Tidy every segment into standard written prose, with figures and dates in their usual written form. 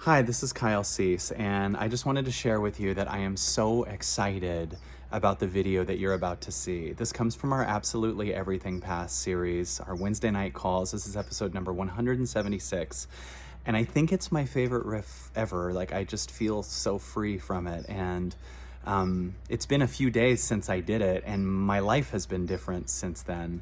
Hi, this is Kyle Cease, and I just wanted to share with you that I am so excited about the video that you're about to see. This comes from our Absolutely Everything Past series, our Wednesday night calls. This is episode number 176, and I think it's my favorite riff ever. Like, I just feel so free from it, and it's been a few days since I did it, and my life has been different since then.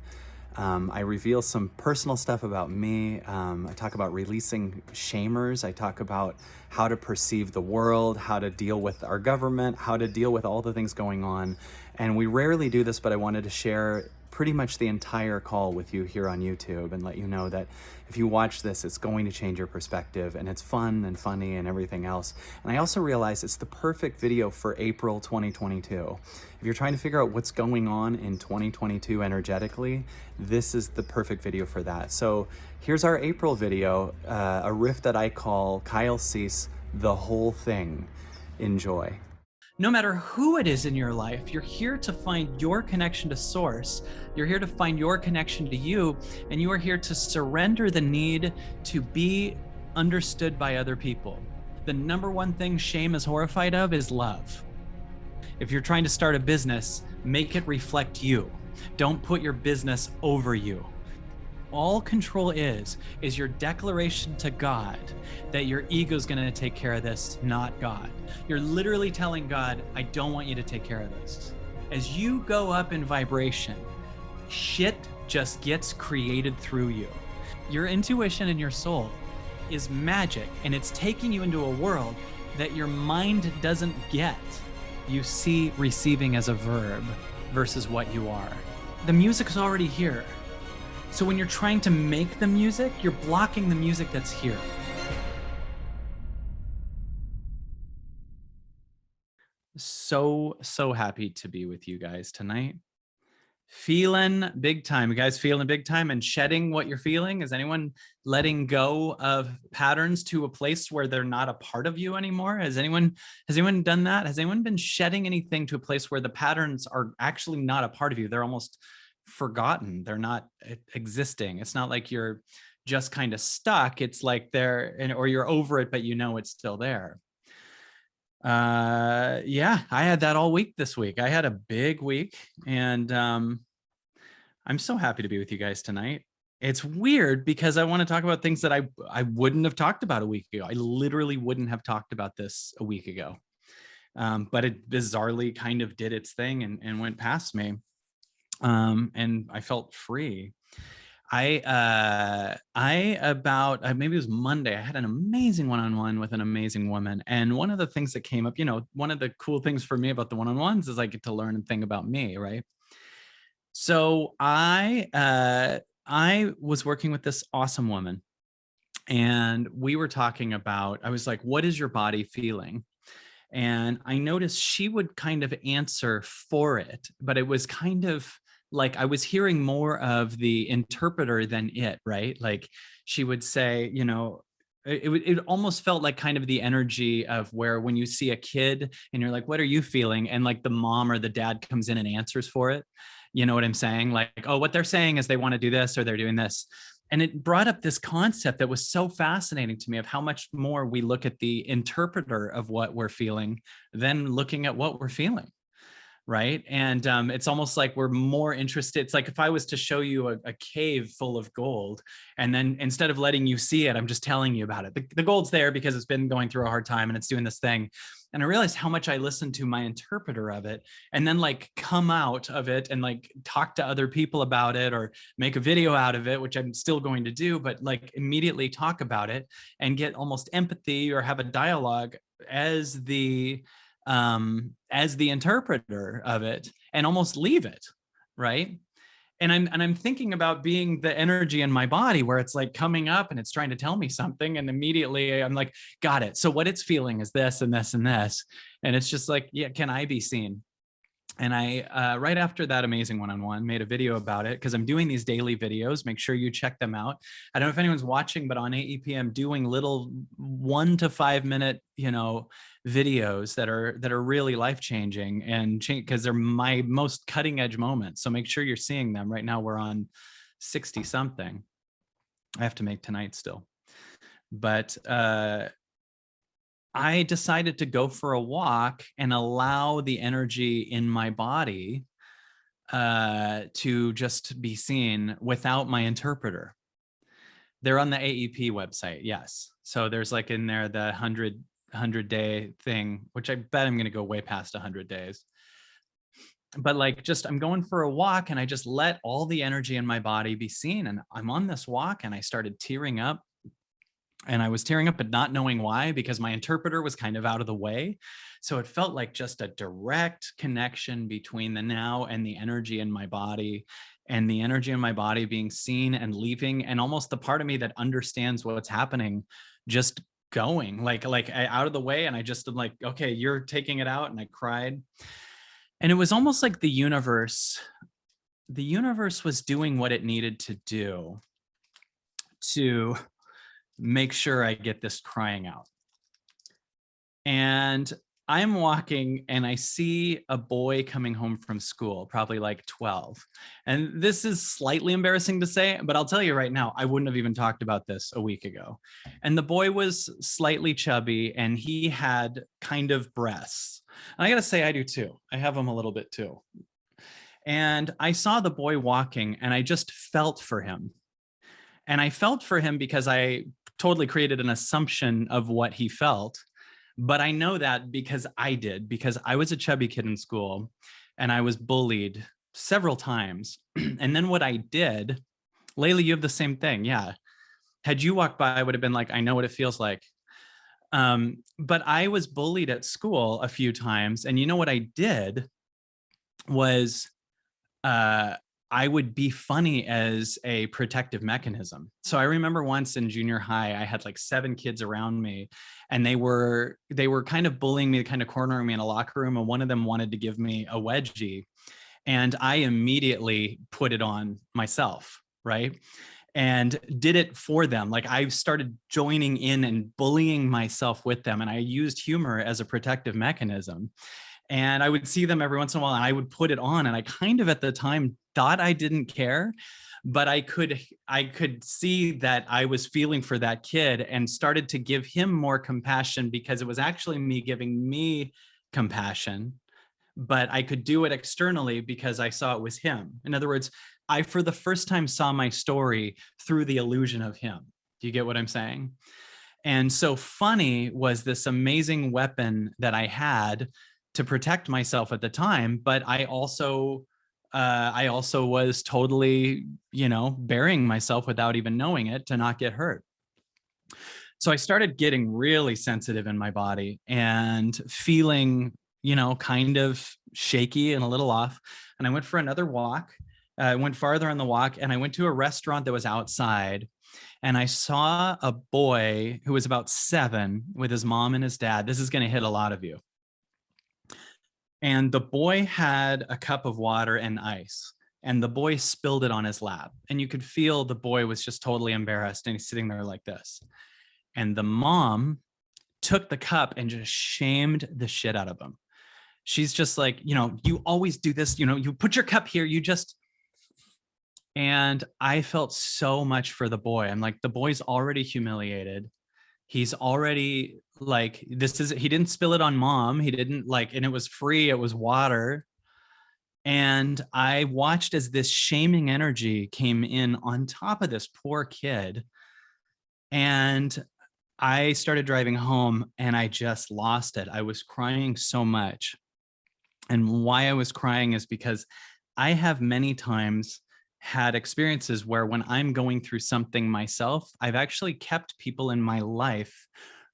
I reveal some personal stuff about me. I talk about releasing shamers. I talk about how to perceive the world, how to deal with our government, how to deal with all the things going on. And we rarely do this, but I wanted to share pretty much the entire call with you here on YouTube and let you know that if you watch this, it's going to change your perspective, and it's fun and funny and everything else. And I also realize it's the perfect video for April 2022. If you're trying to figure out what's going on in 2022 energetically, this is the perfect video for that. So here's our April video, a riff that I call Kyle Cease, The Whole Thing. Enjoy. No matter who it is in your life, you're here to find your connection to source. You're here to find your connection to you, and you are here to surrender the need to be understood by other people. The number one thing shame is horrified of is love. If you're trying to start a business, make it reflect you. Don't put your business over you. All control is your declaration to God that your ego is going to take care of this, not God. You're literally telling God, I don't want you to take care of this. As you go up in vibration, shit just gets created through you. Your intuition and your soul is magic, and it's taking you into a world that your mind doesn't get. You see receiving as a verb versus what you are. The music's already here. So when you're trying to make the music, you're blocking the music that's here. So happy to be with you guys tonight. Feeling big time. You guys feeling big time and shedding what you're feeling? Is anyone letting go of patterns to a place where they're not a part of you anymore? Has anyone done that? Has anyone been shedding anything to a place where the patterns are actually not a part of you? They're almost forgotten. They're not existing. It's not like you're just kind of stuck. It's like or you're over it, but you know it's still there. Yeah, I had that all week this week. I had a big week, and I'm so happy to be with you guys tonight. It's weird because I want to talk about things that I wouldn't have talked about a week ago. I literally wouldn't have talked about this a week ago. But it bizarrely kind of did its thing and went past me. And I felt free. Maybe it was Monday, I had an amazing one-on-one with an amazing woman. And one of the things that came up, one of the cool things for me about the one-on-ones is I get to learn and think about me, right? So I was working with this awesome woman, and we were talking about, I was like, what is your body feeling? And I noticed she would kind of answer for it, but it was kind of like I was hearing more of the interpreter than it, right? Like she would say, it almost felt like kind of the energy of where when you see a kid and you're like, what are you feeling? And like the mom or the dad comes in and answers for it. You know what I'm saying? Like, oh, what they're saying is they want to do this or they're doing this. And it brought up this concept that was so fascinating to me of how much more we look at the interpreter of what we're feeling than looking at what we're feeling. Right. And it's almost like we're more interested. It's like if I was to show you a cave full of gold, and then instead of letting you see it, I'm just telling you about it. The gold's there because it's been going through a hard time and it's doing this thing. And I realized how much I listened to my interpreter of it, and then like come out of it and like talk to other people about it or make a video out of it, which I'm still going to do, but like immediately talk about it and get almost empathy or have a dialogue as the interpreter of it, and almost leave it, right? And I'm thinking about being the energy in my body where it's like coming up and it's trying to tell me something, and immediately I'm like, got it. So what it's feeling is this and this and this, and it's just like, yeah, can I be seen? And I, right after that amazing one-on-one, made a video about it because I'm doing these daily videos. Make sure you check them out. I don't know if anyone's watching, but on AEP, I'm doing little 1 to 5 minute, videos that are really life-changing and because they're my most cutting edge moments. So make sure you're seeing them. Right now we're on 60 something. I have to make tonight still. But I decided to go for a walk and allow the energy in my body to just be seen without my interpreter. They're on the AEP website, yes. So there's like in there the 100 day thing, which I bet I'm going to go way past 100 days. But like, just I'm going for a walk and I just let all the energy in my body be seen. And I'm on this walk and I started tearing up. And I was tearing up, but not knowing why, because my interpreter was kind of out of the way. So it felt like just a direct connection between the now and the energy in my body, and the energy in my body being seen and leaving, and almost the part of me that understands what's happening just going like out of the way. And I just am like, okay, you're taking it out. And I cried. And it was almost like the universe was doing what it needed to do to make sure I get this crying out. And I'm walking and I see a boy coming home from school, probably like 12. And this is slightly embarrassing to say, but I'll tell you right now, I wouldn't have even talked about this a week ago. And the boy was slightly chubby and he had kind of breasts. And I got to say, I do too. I have them a little bit too. And I saw the boy walking and I just felt for him. And I felt for him because I totally created an assumption of what he felt. But I know that because I was a chubby kid in school and I was bullied several times. And then what I did, Layla, you have the same thing. Yeah. Had you walked by, I would have been like, I know what it feels like. But I was bullied at school a few times. And you know what I did was, I would be funny as a protective mechanism. So I remember once in junior high, I had like 7 kids around me and they were kind of bullying me, kind of cornering me in a locker room. And one of them wanted to give me a wedgie. And I immediately put it on myself, right? And did it for them. Like I started joining in and bullying myself with them. And I used humor as a protective mechanism. And I would see them every once in a while and I would put it on. And I kind of at the time thought I didn't care, but I could see that I was feeling for that kid and started to give him more compassion because it was actually me giving me compassion, but I could do it externally because I saw it was him. In other words, I, for the first time, saw my story through the illusion of him. Do you get what I'm saying? And so funny was this amazing weapon that I had to protect myself at the time, but I also was totally, burying myself without even knowing it to not get hurt. So I started getting really sensitive in my body and feeling, kind of shaky and a little off. And I went for another walk. I went farther on the walk and I went to a restaurant that was outside. And I saw a boy who was about 7 with his mom and his dad. This is going to hit a lot of you. And the boy had a cup of water and ice, and the boy spilled it on his lap. And you could feel the boy was just totally embarrassed and he's sitting there like this. And the mom took the cup and just shamed the shit out of him. She's just like, you always do this, you put your cup here, and I felt so much for the boy. I'm like, the boy's already humiliated. He's already like, he didn't spill it on mom. He didn't and it was free. It was water. And I watched as this shaming energy came in on top of this poor kid. And I started driving home and I just lost it. I was crying so much. And why I was crying is because I have many times had experiences where when I'm going through something myself, I've actually kept people in my life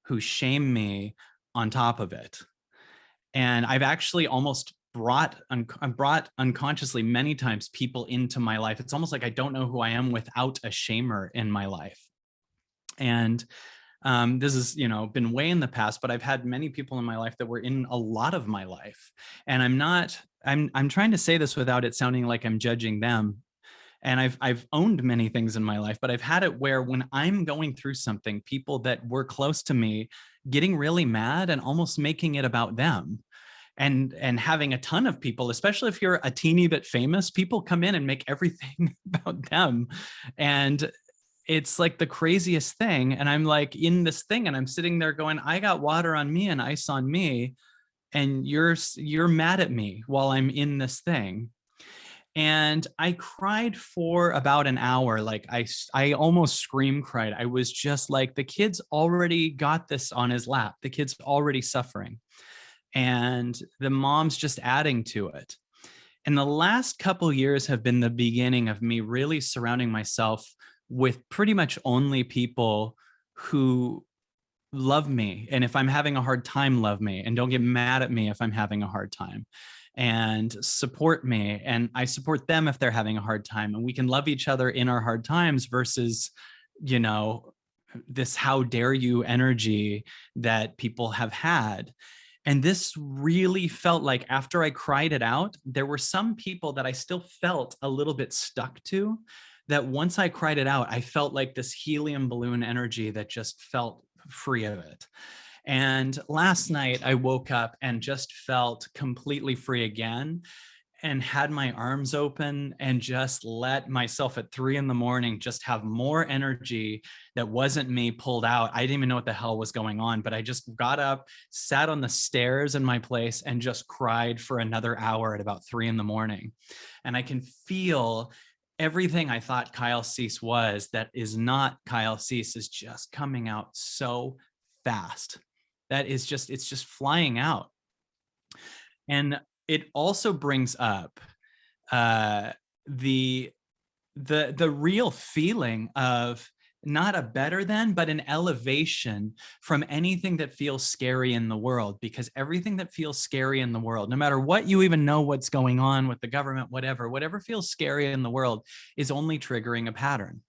who shame me on top of it. And I've actually almost brought unconsciously many times people into my life. It's almost like I don't know who I am without a shamer in my life. And this has, been way in the past, but I've had many people in my life that were in a lot of my life. And I'm trying to say this without it sounding like I'm judging them. And I've owned many things in my life, but I've had it where when I'm going through something, people that were close to me getting really mad and almost making it about them. And having a ton of people, especially if you're a teeny bit famous, people come in and make everything about them. And it's like the craziest thing. And I'm like in this thing and I'm sitting there going, I got water on me and ice on me, and you're mad at me while I'm in this thing. And I cried for about an hour. Like I almost scream cried. I was just like, the kid's already got this on his lap. The kid's already suffering. And the mom's just adding to it. And the last couple years have been the beginning of me really surrounding myself with pretty much only people who love me. And if I'm having a hard time, love me. And don't get mad at me if I'm having a hard time, and support me. And I support them if they're having a hard time. And we can love each other in our hard times versus, you know, this how dare you energy that people have had. And this really felt like after I cried it out, there were some people that I still felt a little bit stuck to, that once I cried it out, I felt like this helium balloon energy that just felt free of it. And last night I woke up and just felt completely free again, and had my arms open and just let myself at 3 a.m. just have more energy that wasn't me pulled out. I didn't even know what the hell was going on, but I just got up, sat on the stairs in my place, and just cried for another hour at about 3 a.m. And I can feel everything I thought Kyle Cease was that is not Kyle Cease is just coming out so fast. That is just, it's just flying out. And it also brings up the real feeling of not a better than, but an elevation from anything that feels scary in the world. Because everything that feels scary in the world, no matter what you even know what's going on with the government, whatever feels scary in the world is only triggering a pattern.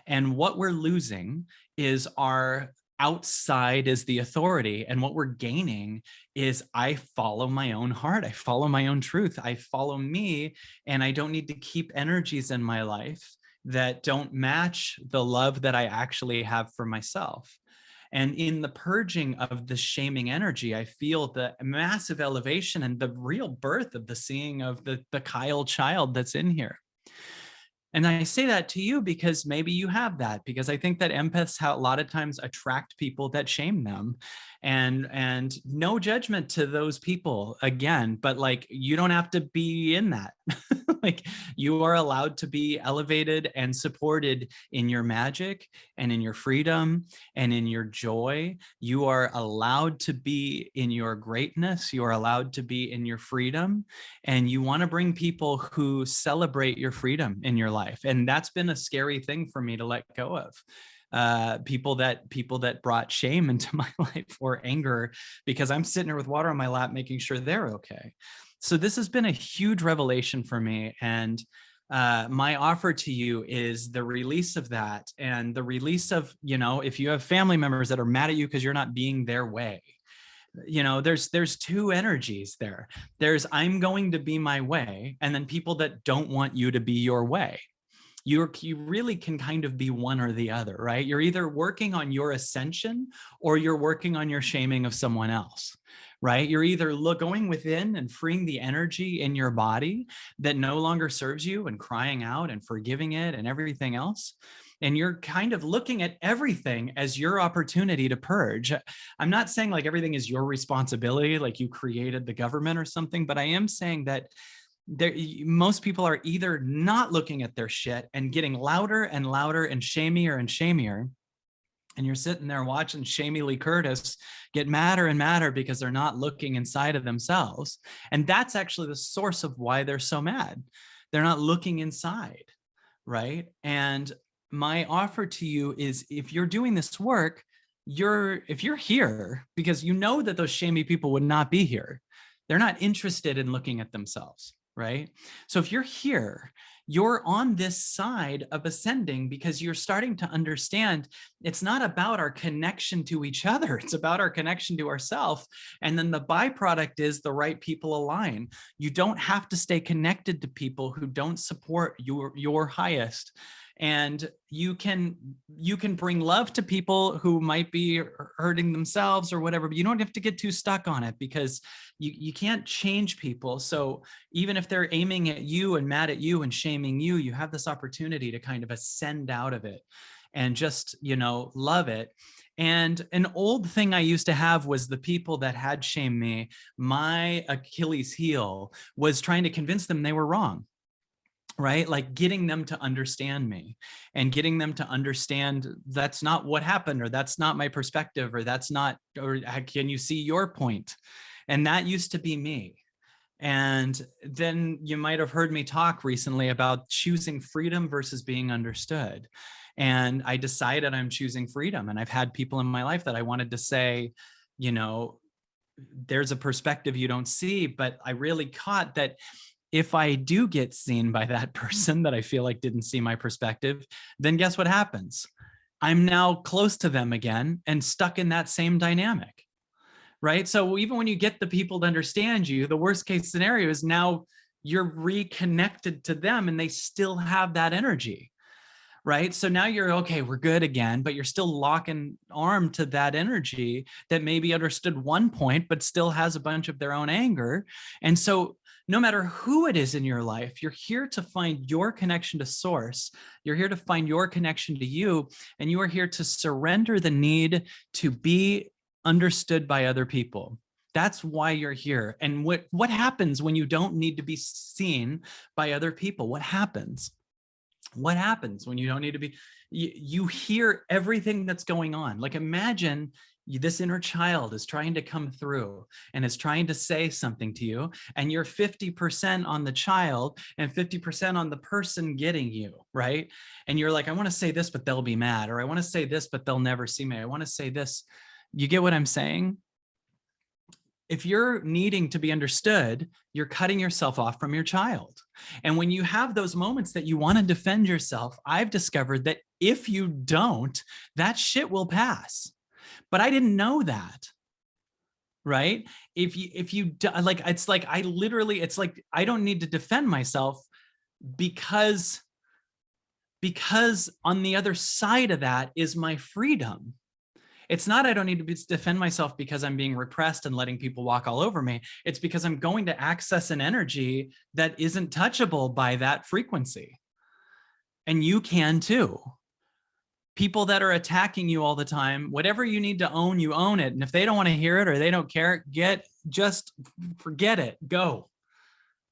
And what we're losing is our outside is the authority. And what we're gaining is I follow my own heart. I follow my own truth. I follow me. And I don't need to keep energies in my life that don't match the love that I actually have for myself. And in the purging of the shaming energy, I feel the massive elevation and the real birth of the seeing of the Kyle child that's in here. And I say that to you because maybe you have that, because I think that empaths a lot of times attract people that shame them, and no judgment to those people again, but like, you don't have to be in that. Like, you are allowed to be elevated and supported in your magic and in your freedom and in your joy. You are allowed to be in your greatness. You are allowed to be in your freedom. And you want to bring people who celebrate your freedom in your life. And that's been a scary thing for me to let go of. People that brought shame into my life or anger, because I'm sitting here with water on my lap, making sure they're okay. So this has been a huge revelation for me. And my offer to you is the release of that, and the release of, you know, if you have family members that are mad at you because you're not being their way, you know, there's two energies there. There's I'm going to be my way, and then people that don't want you to be your way. You really can kind of be one or the other, right? You're either working on your ascension or you're working on your shaming of someone else, right? You're either going within and freeing the energy in your body that no longer serves you and crying out and forgiving it and everything else. And you're kind of looking at everything as your opportunity to purge. I'm not saying like everything is your responsibility, like you created the government or something, but I am saying that most people are either not looking at their shit and getting louder and louder and shamier, and you're sitting there watching Jamie Lee Curtis get madder and madder because they're not looking inside of themselves. And that's actually the source of why they're so mad. They're not looking inside, right? And my offer to you is, if you're doing this work, if you're here because you know that those shamey people would not be here, they're not interested in looking at themselves, right? So if you're here, you're on this side of ascending because you're starting to understand it's not about our connection to each other. It's about our connection to ourselves. And then the byproduct is the right people align. You don't have to stay connected to people who don't support your highest. And you can bring love to people who might be hurting themselves or whatever, but you don't have to get too stuck on it, because you can't change people. So even if they're aiming at you and mad at you and shaming you, you have this opportunity to kind of ascend out of it. and just, love it. And an old thing I used to have was the people that had shamed me, my Achilles heel was trying to convince them they were wrong, right? Like getting them to understand me and getting them to understand that's not what happened, or that's not my perspective, or that's not, or can you see your point? And that used to be me. And then you might have heard me talk recently about choosing freedom versus being understood. And I decided I'm choosing freedom. And I've had people in my life that I wanted to say, you know, there's a perspective you don't see, but I really caught that if I do get seen by that person that I feel like didn't see my perspective, then guess what happens? I'm now close to them again and stuck in that same dynamic, right? So even when you get the people to understand you, the worst case scenario is now you're reconnected to them and they still have that energy, right? So now you're okay, we're good again, but you're still locking arm to that energy that maybe understood one point, but still has a bunch of their own anger. And so no matter who it is in your life, you're here to find your connection to source. You're here to find your connection to you, and you are here to surrender the need to be understood by other people. That's why you're here. And what happens when you don't need to be seen by other people? What happens? What happens when you don't need to be? You hear everything that's going on. Like imagine this inner child is trying to come through and is trying to say something to you, and you're 50% on the child and 50% on the person getting you, right? And you're like, I want to say this, but they'll be mad, or I want to say this, but they'll never see me. I want to say this. You get what I'm saying? If you're needing to be understood, you're cutting yourself off from your child. And when you have those moments that you want to defend yourself, I've discovered that if you don't, that shit will pass. But I didn't know that, right? If you like, it's like I literally, it's like I don't need to defend myself because on the other side of that is my freedom. It's not I don't need to defend myself because I'm being repressed and letting people walk all over me. It's because I'm going to access an energy that isn't touchable by that frequency. And you can too. People that are attacking you all the time, whatever you need to own, you own it. And if they don't want to hear it or they don't care, just forget it, go,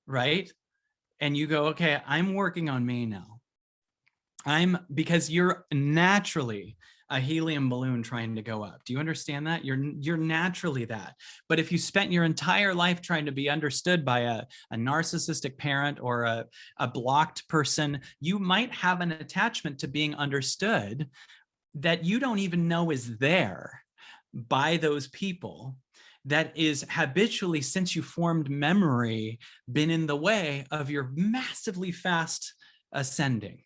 right? And you go, okay, I'm working on me now. Because you're naturally a helium balloon trying to go up. Do you understand that? You're naturally that. But if you spent your entire life trying to be understood by a narcissistic parent or a blocked person, you might have an attachment to being understood that you don't even know is there by those people, that is habitually, since you formed memory, been in the way of your massively fast ascending.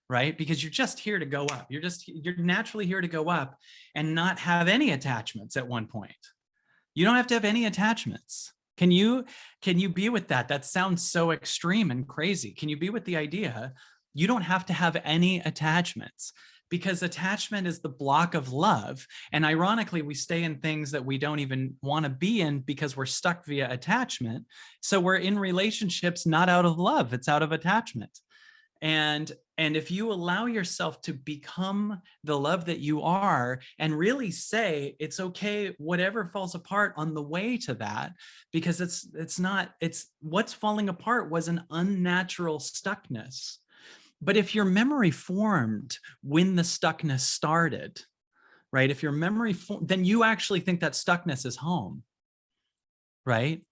Right? Because you're just here to go up. You're naturally here to go up and not have any attachments at one point. You don't have to have any attachments. Can you be with that? That sounds so extreme and crazy. Can you be with the idea you don't have to have any attachments? Because attachment is the block of love. And ironically, we stay in things that we don't even want to be in because we're stuck via attachment. So we're in relationships not out of love, it's out of attachment. And if you allow yourself to become the love that you are and really say it's okay, whatever falls apart on the way to that, because it's what's falling apart was an unnatural stuckness. But if your memory formed when the stuckness started, right? If your memory then you actually think that stuckness is home, right?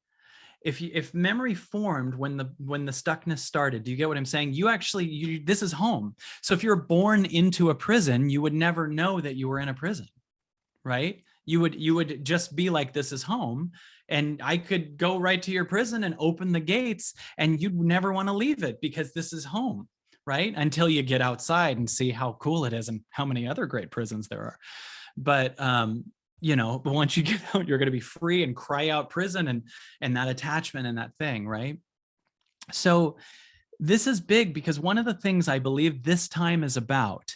If memory formed when the stuckness started, do you get what I'm saying? This is home. So if you're born into a prison, you would never know that you were in a prison, right? You would just be like, this is home. And I could go right to your prison and open the gates and you'd never want to leave it because this is home, right? Until you get outside and see how cool it is and how many other great prisons there are. But but once you get out, you're going to be free and cry out prison and that attachment and that thing, right? So this is big because one of the things I believe this time is about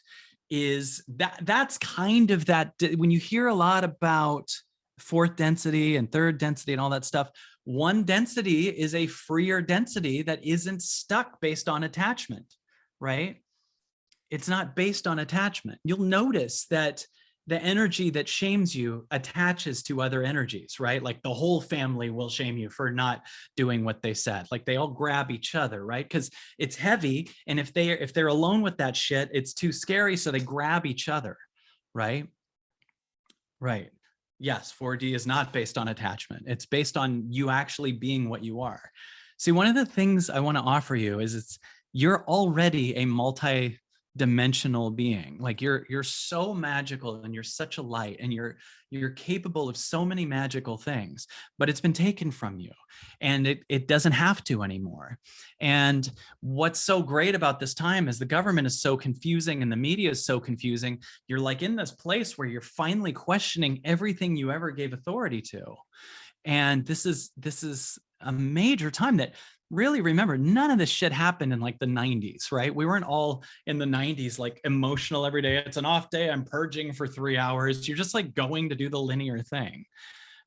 is that's kind of that, when you hear a lot about fourth density and third density and all that stuff, one density is a freer density that isn't stuck based on attachment, right? it's not based on attachment. You'll notice that the energy that shames you attaches to other energies, right? Like the whole family will shame you for not doing what they said. Like they all grab each other, right? Because it's heavy, and if they're alone with that shit, it's too scary, so they grab each other, right? Right. Yes, 4D is not based on attachment. It's based on you actually being what you are. See, one of the things I want to offer you is you're already a multi-dimensional being. Like you're so magical, and you're such a light, and you're capable of so many magical things, but it's been taken from you, and it doesn't have to anymore. And what's so great about this time is the government is so confusing and the media is so confusing. You're like in this place where you're finally questioning everything you ever gave authority to. And this is a major time that, really, remember, none of this shit happened in like the 90s, right? We weren't all in the 90s like emotional every day. It's an off day, I'm purging for 3 hours. You're just like going to do the linear thing,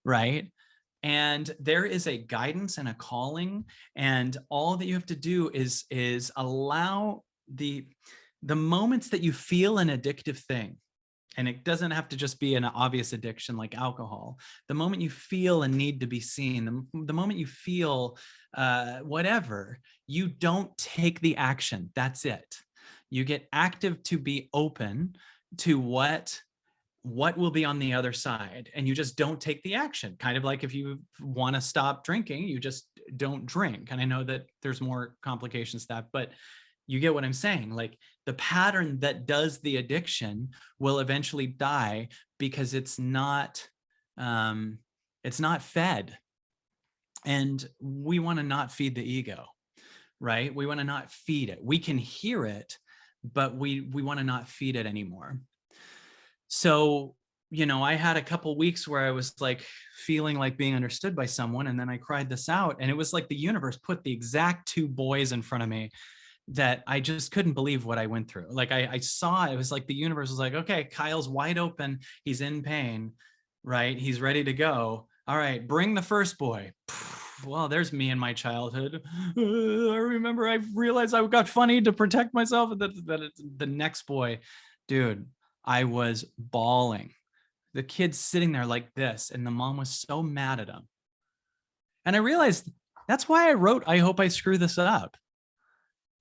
right? And there is a guidance and a calling, and all that you have to do is allow the moments that you feel an addictive thing. And it doesn't have to just be an obvious addiction like alcohol. The moment you feel a need to be seen, the moment you feel whatever, you don't take the action. That's it. You get active to be open to what will be on the other side, and you just don't take the action. Kind of like if you want to stop drinking, you just don't drink. And I know that there's more complications to that, but you get what I'm saying. Like the pattern that does the addiction will eventually die because it's not fed. And we want to not feed the ego, right? We want to not feed it. We can hear it, but we want to not feed it anymore. So, I had a couple weeks where I was like feeling like being understood by someone, and then I cried this out, and it was like the universe put the exact 2 boys in front of me that I just couldn't believe what I went through. Like I saw, it was like the universe was like, okay, Kyle's wide open. He's in pain, right? He's ready to go. All right, bring the first boy. Well, there's me in my childhood. I remember I realized I got funny to protect myself. The next boy, dude, I was bawling. The kid's sitting there like this, and the mom was so mad at him. And I realized that's why I wrote, I hope I screw this up.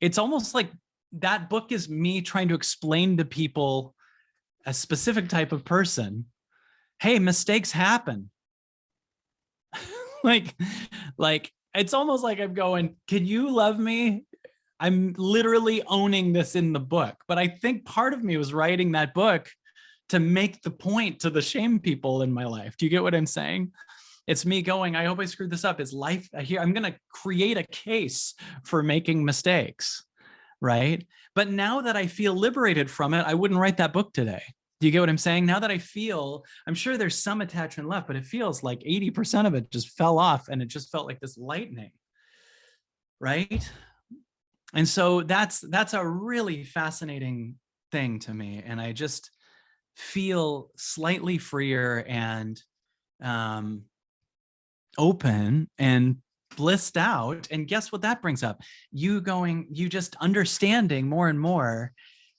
It's almost like that book is me trying to explain to people, a specific type of person, hey, mistakes happen. like it's almost like I'm going, can you love me? I'm literally owning this in the book. But I think part of me was writing that book to make the point to the shame people in my life. Do you get what I'm saying? It's me going, I hope I screwed this up. Is life here? I'm going to create a case for making mistakes, right? But now that I feel liberated from it, I wouldn't write that book today. Do you get what I'm saying? Now that I feel, I'm sure there's some attachment left, but it feels like 80% of it just fell off, and it just felt like this lightning, right? And so that's a really fascinating thing to me. And I just feel slightly freer and open and blissed out. And guess what that brings up? You just understanding more and more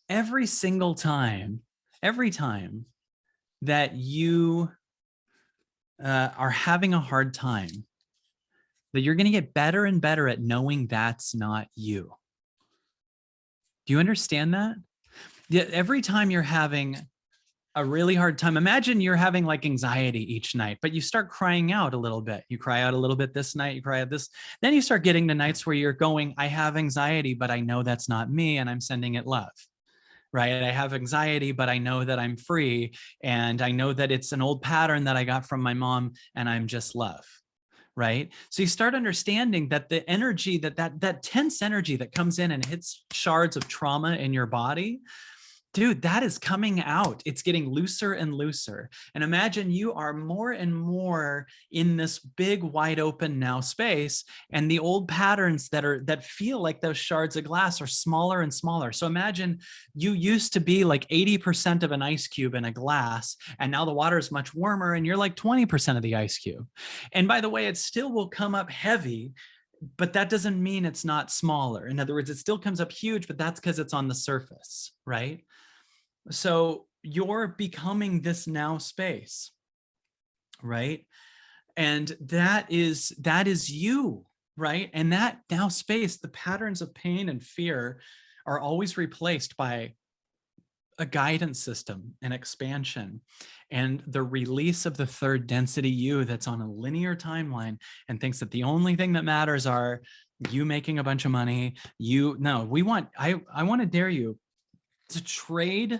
every single time, every time that you are having a hard time, that you're going to get better and better at knowing that's not you. Do you understand that? Yeah, every time you're having a really hard time, imagine you're having like anxiety each night, but you start crying out a little bit. You cry out a little bit this night, you cry out this, then you start getting to nights where you're going, I have anxiety, but I know that's not me, and I'm sending it love, right? I have anxiety, but I know that I'm free, and I know that it's an old pattern that I got from my mom, and I'm just love. Right? So you start understanding that the energy, that tense energy that comes in and hits shards of trauma in your body, dude, that is coming out. It's getting looser and looser. And imagine you are more and more in this big, wide open now space, and the old patterns that feel like those shards of glass are smaller and smaller. So imagine you used to be like 80% of an ice cube in a glass, and now the water is much warmer and you're like 20% of the ice cube. And by the way, it still will come up heavy but that doesn't mean it's not smaller. In other words, it still comes up huge, but that's because it's on the surface, right? So you're becoming this now space, right? And that is you, right? And that now space, the patterns of pain and fear are always replaced by a guidance system and expansion and the release of the third density you that's on a linear timeline and thinks that the only thing that matters are you making a bunch of money. I want to dare you to trade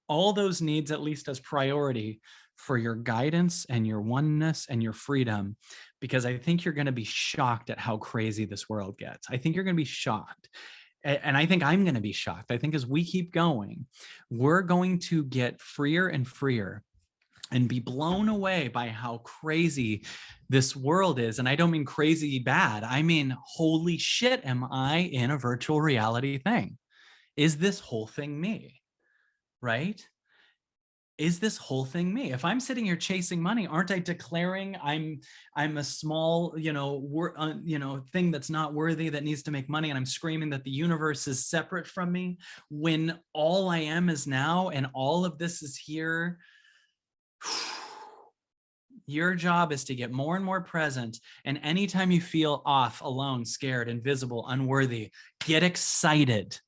all those needs, at least as priority, for your guidance and your oneness and your freedom, because I think you're going to be shocked at how crazy this world gets. I think you're going to be shocked. And I think I'm going to be shocked. I think as we keep going, we're going to get freer and freer and be blown away by how crazy this world is. And I don't mean crazy bad. I mean, holy shit, am I in a virtual reality thing? Is this whole thing me? Right? Is this whole thing me? If I'm sitting here chasing money, aren't I declaring I'm a small, thing that's not worthy, that needs to make money, and I'm screaming that the universe is separate from me, when all I am is now and all of this is here? Your job is to get more and more present, and anytime you feel off, alone, scared, invisible, unworthy, get excited.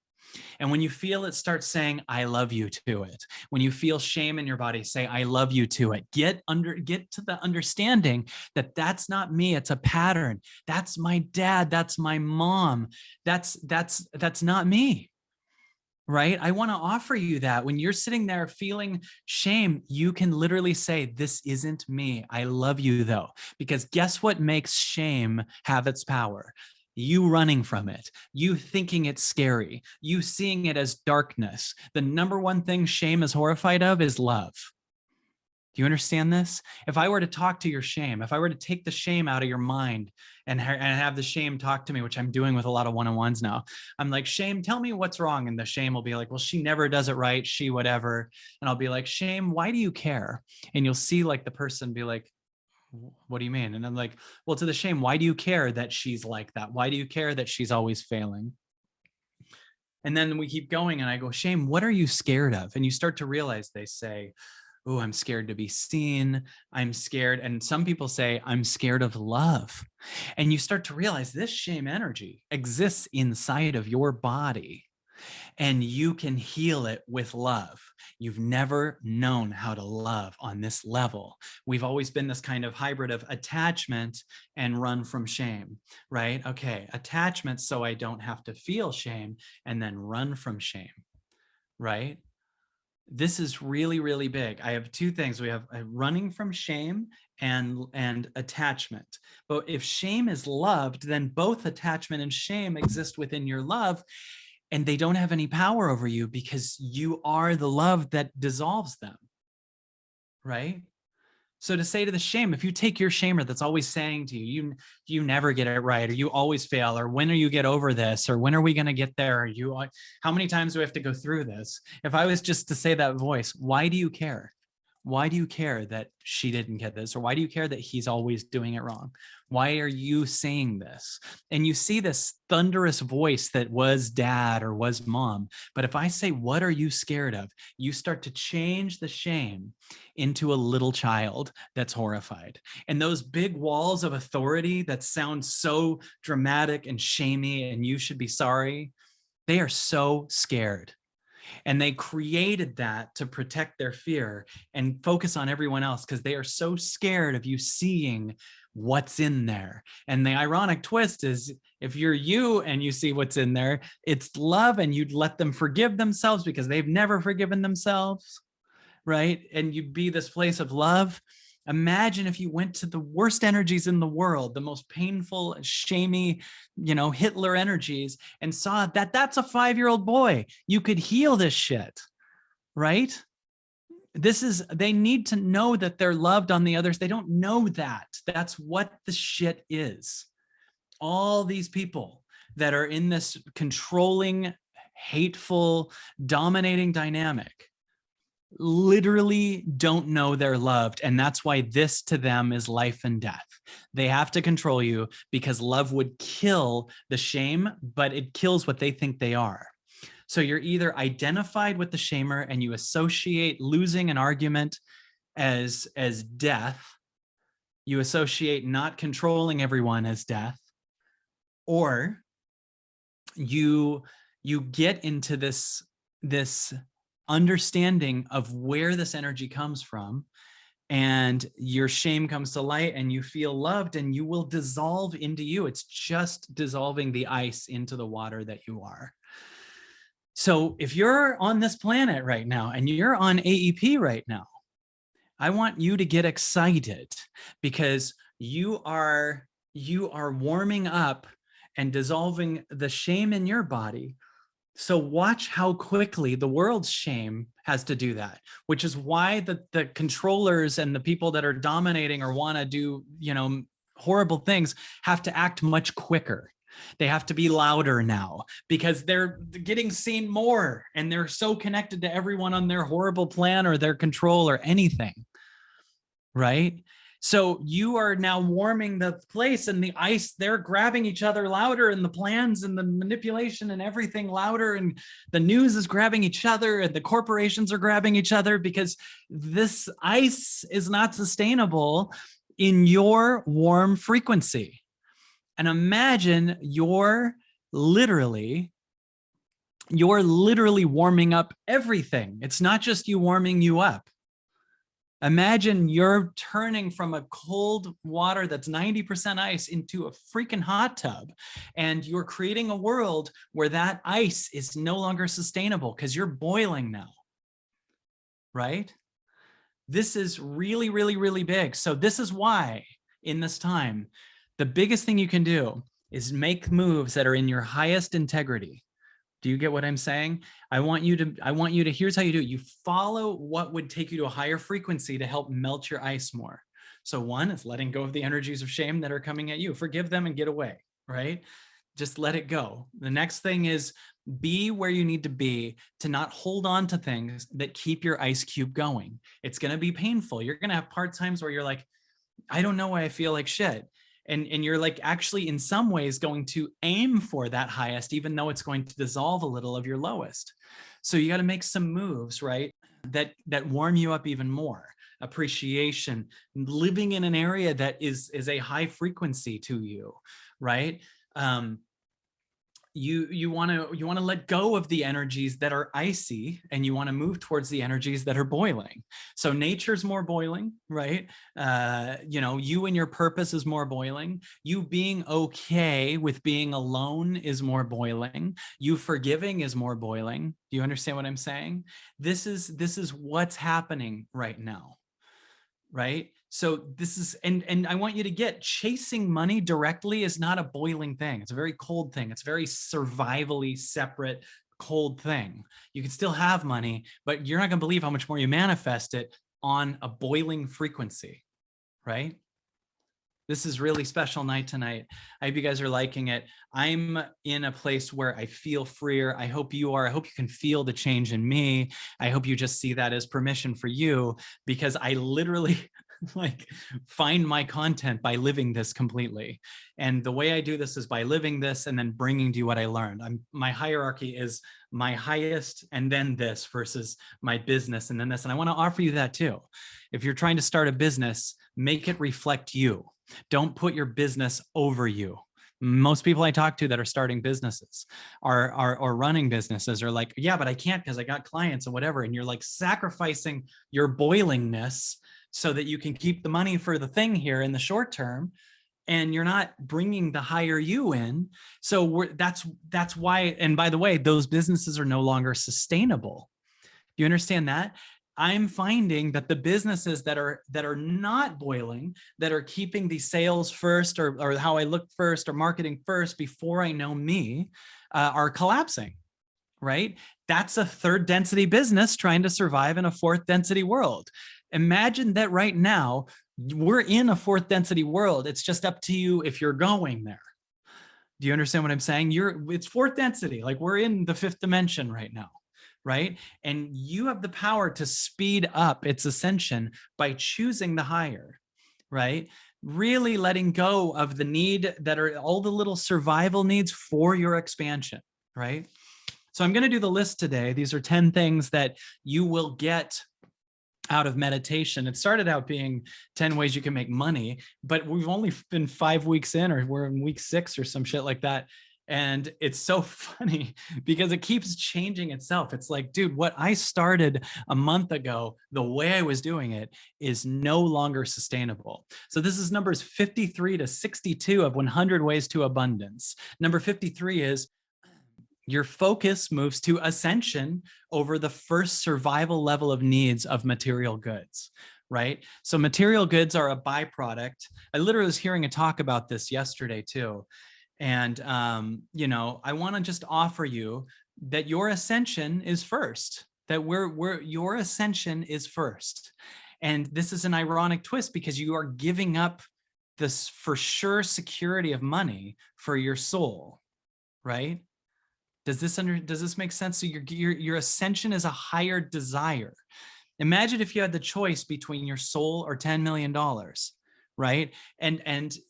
And when you feel it, start saying, I love you to it. When you feel shame in your body, say, I love you to it. Get to the understanding that that's not me. It's a pattern. That's my dad. That's my mom. That's not me. Right? I want to offer you that when you're sitting there feeling shame, you can literally say, this isn't me. I love you though, because guess what makes shame have its power? You running from it, you thinking it's scary, you seeing it as darkness. The number one thing shame is horrified of is love. Do you understand this? If I were to talk to your shame, if I were to take the shame out of your mind and have the shame talk to me, which I'm doing with a lot of one-on-ones now, I'm like, shame, tell me what's wrong. And the shame will be like, well, she never does it right. She whatever. And I'll be like, shame, why do you care? And you'll see like the person be like, what do you mean? And I'm like, well, to the shame, why do you care that she's like that? Why do you care that she's always failing? And then we keep going and I go, shame, what are you scared of? And you start to realize they say, oh, I'm scared to be seen. I'm scared. And some people say, I'm scared of love. And you start to realize this shame energy exists inside of your body and you can heal it with love. You've never known how to love on this level. We've always been this kind of hybrid of attachment and run from shame, right? Okay, attachment so I don't have to feel shame, and then run from shame, right? This is really, really big. I have two things. We have running from shame and attachment. But if shame is loved, then both attachment and shame exist within your love, and they don't have any power over you because you are the love that dissolves them, right? So to say to the shame, if you take your shamer that's always saying to you, you never get it right, or you always fail, or when are you get over this, or when are we going to get there? Or how many times do we have to go through this? If I was just to say that voice, why do you care? Why do you care that she didn't get this? Or why do you care that he's always doing it wrong? Why are you saying this? And you see this thunderous voice that was dad or was mom. But if I say, what are you scared of? You start to change the shame into a little child that's horrified. And those big walls of authority that sound so dramatic and shamey and you should be sorry, they are so scared. And they created that to protect their fear and focus on everyone else because they are so scared of you seeing what's in there. And the ironic twist is if you're you and you see what's in there, it's love, and you'd let them forgive themselves because they've never forgiven themselves, right? And you'd be this place of love. Imagine if you went to the worst energies in the world, the most painful, shamey, Hitler energies, and saw that that's a 5-year-old boy. You could heal this shit, right? They need to know that they're loved on the others. They don't know that. That's what the shit is. All these people that are in this controlling, hateful, dominating dynamic, literally don't know they're loved. And that's why this to them is life and death. They have to control you because love would kill the shame, but it kills what they think they are. So you're either identified with the shamer and you associate losing an argument as death, you associate not controlling everyone as death, or you get into this understanding of where this energy comes from, and your shame comes to light and you feel loved and you will dissolve into you. It's just dissolving the ice into the water that you are. So if you're on this planet right now and you're on AEP right now, I want you to get excited because you are warming up and dissolving the shame in your body. So watch how quickly the world's shame has to do that, which is why the controllers and the people that are dominating or want to do, horrible things have to act much quicker. They have to be louder now because they're getting seen more and they're so connected to everyone on their horrible plan or their control or anything, right? So you are now warming the place and the ice, they're grabbing each other louder, and the plans and the manipulation and everything louder, and the news is grabbing each other and the corporations are grabbing each other because this ice is not sustainable in your warm frequency. And imagine you're literally warming up everything. It's not just you warming you up. Imagine you're turning from a cold water that's 90% ice into a freaking hot tub, and you're creating a world where that ice is no longer sustainable because you're boiling now, right? This is really, really, really big. So this is why in this time, the biggest thing you can do is make moves that are in your highest integrity. Do you get what I'm saying? I want you to, here's how you do it. You follow what would take you to a higher frequency to help melt your ice more. So one is letting go of the energies of shame that are coming at you. Forgive them and get away, right? Just let it go. The next thing is be where you need to be to not hold on to things that keep your ice cube going. It's going to be painful. You're going to have part times where you're like, I don't know why I feel like shit. And you're like actually in some ways going to aim for that highest, even though it's going to dissolve a little of your lowest. So you got to make some moves, right? That warm you up even more. Appreciation, living in an area that is a high frequency to you, right? You want to let go of the energies that are icy, and you want to move towards the energies that are boiling. So nature's more boiling, right? You and your purpose is more boiling. You being okay with being alone is more boiling. You forgiving is more boiling. Do you understand what I'm saying? This is what's happening right now, right? So this is, and I want you to get, chasing money directly is not a boiling thing. It's a very cold thing. It's a very survivally separate, cold thing. You can still have money, but you're not going to believe how much more you manifest it on a boiling frequency, right? This is really special night tonight. I hope you guys are liking it. I'm in a place where I feel freer. I hope you are. I hope you can feel the change in me. I hope you just see that as permission for you, because I literally like find my content by living this completely. And the way I do this is by living this and then bringing to you what I learned. My hierarchy is my highest and then this versus my business and then this. And I want to offer you that too. If you're trying to start a business, make it reflect you. Don't put your business over you. Most people I talk to that are starting businesses are running businesses are like, yeah, but I can't because I got clients and whatever. And you're like sacrificing your boilingness so that you can keep the money for the thing here in the short term, and you're not bringing the higher you in. So that's why. And by the way, those businesses are no longer sustainable. Do you understand that? I'm finding that the businesses that are not boiling, that are keeping the sales first or how I look first or marketing first before I know me, are collapsing, right? That's a third density business trying to survive in a fourth density world. Imagine that right now we're in a fourth density world. It's just up to you if you're going there. Do you understand what I'm saying? It's fourth density. Like we're in the fifth dimension right now. right? And you have the power to speed up its ascension by choosing the higher, right? Really letting go of the need that are all the little survival needs for your expansion, right? So I'm going to do the list today. These are 10 things that you will get out of meditation. It started out being 10 ways you can make money, but we've only been 5 weeks in, or we're in week 6 or some shit like that. And it's so funny because it keeps changing itself. It's like, dude, what I started a month ago, the way I was doing it is no longer sustainable. So this is numbers 53 to 62 of 100 Ways to Abundance. Number 53 is your focus moves to ascension over the first survival level of needs of material goods, right? So material goods are a byproduct. I literally was hearing a talk about this yesterday too. And, I want to just offer you that your ascension is first, that your ascension is first. And this is an ironic twist because you are giving up this for sure security of money for your soul, right? Does this make sense? So your ascension is a higher desire. Imagine if you had the choice between your soul or $10 million, right? And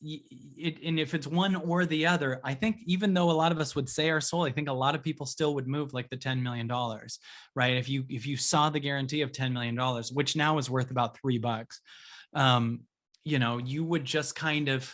if it's one or the other, I think even though a lot of us would say our soul, I think a lot of people still would move like the $10 million, right? If you saw the guarantee of $10 million, which now is worth about $3, you would just kind of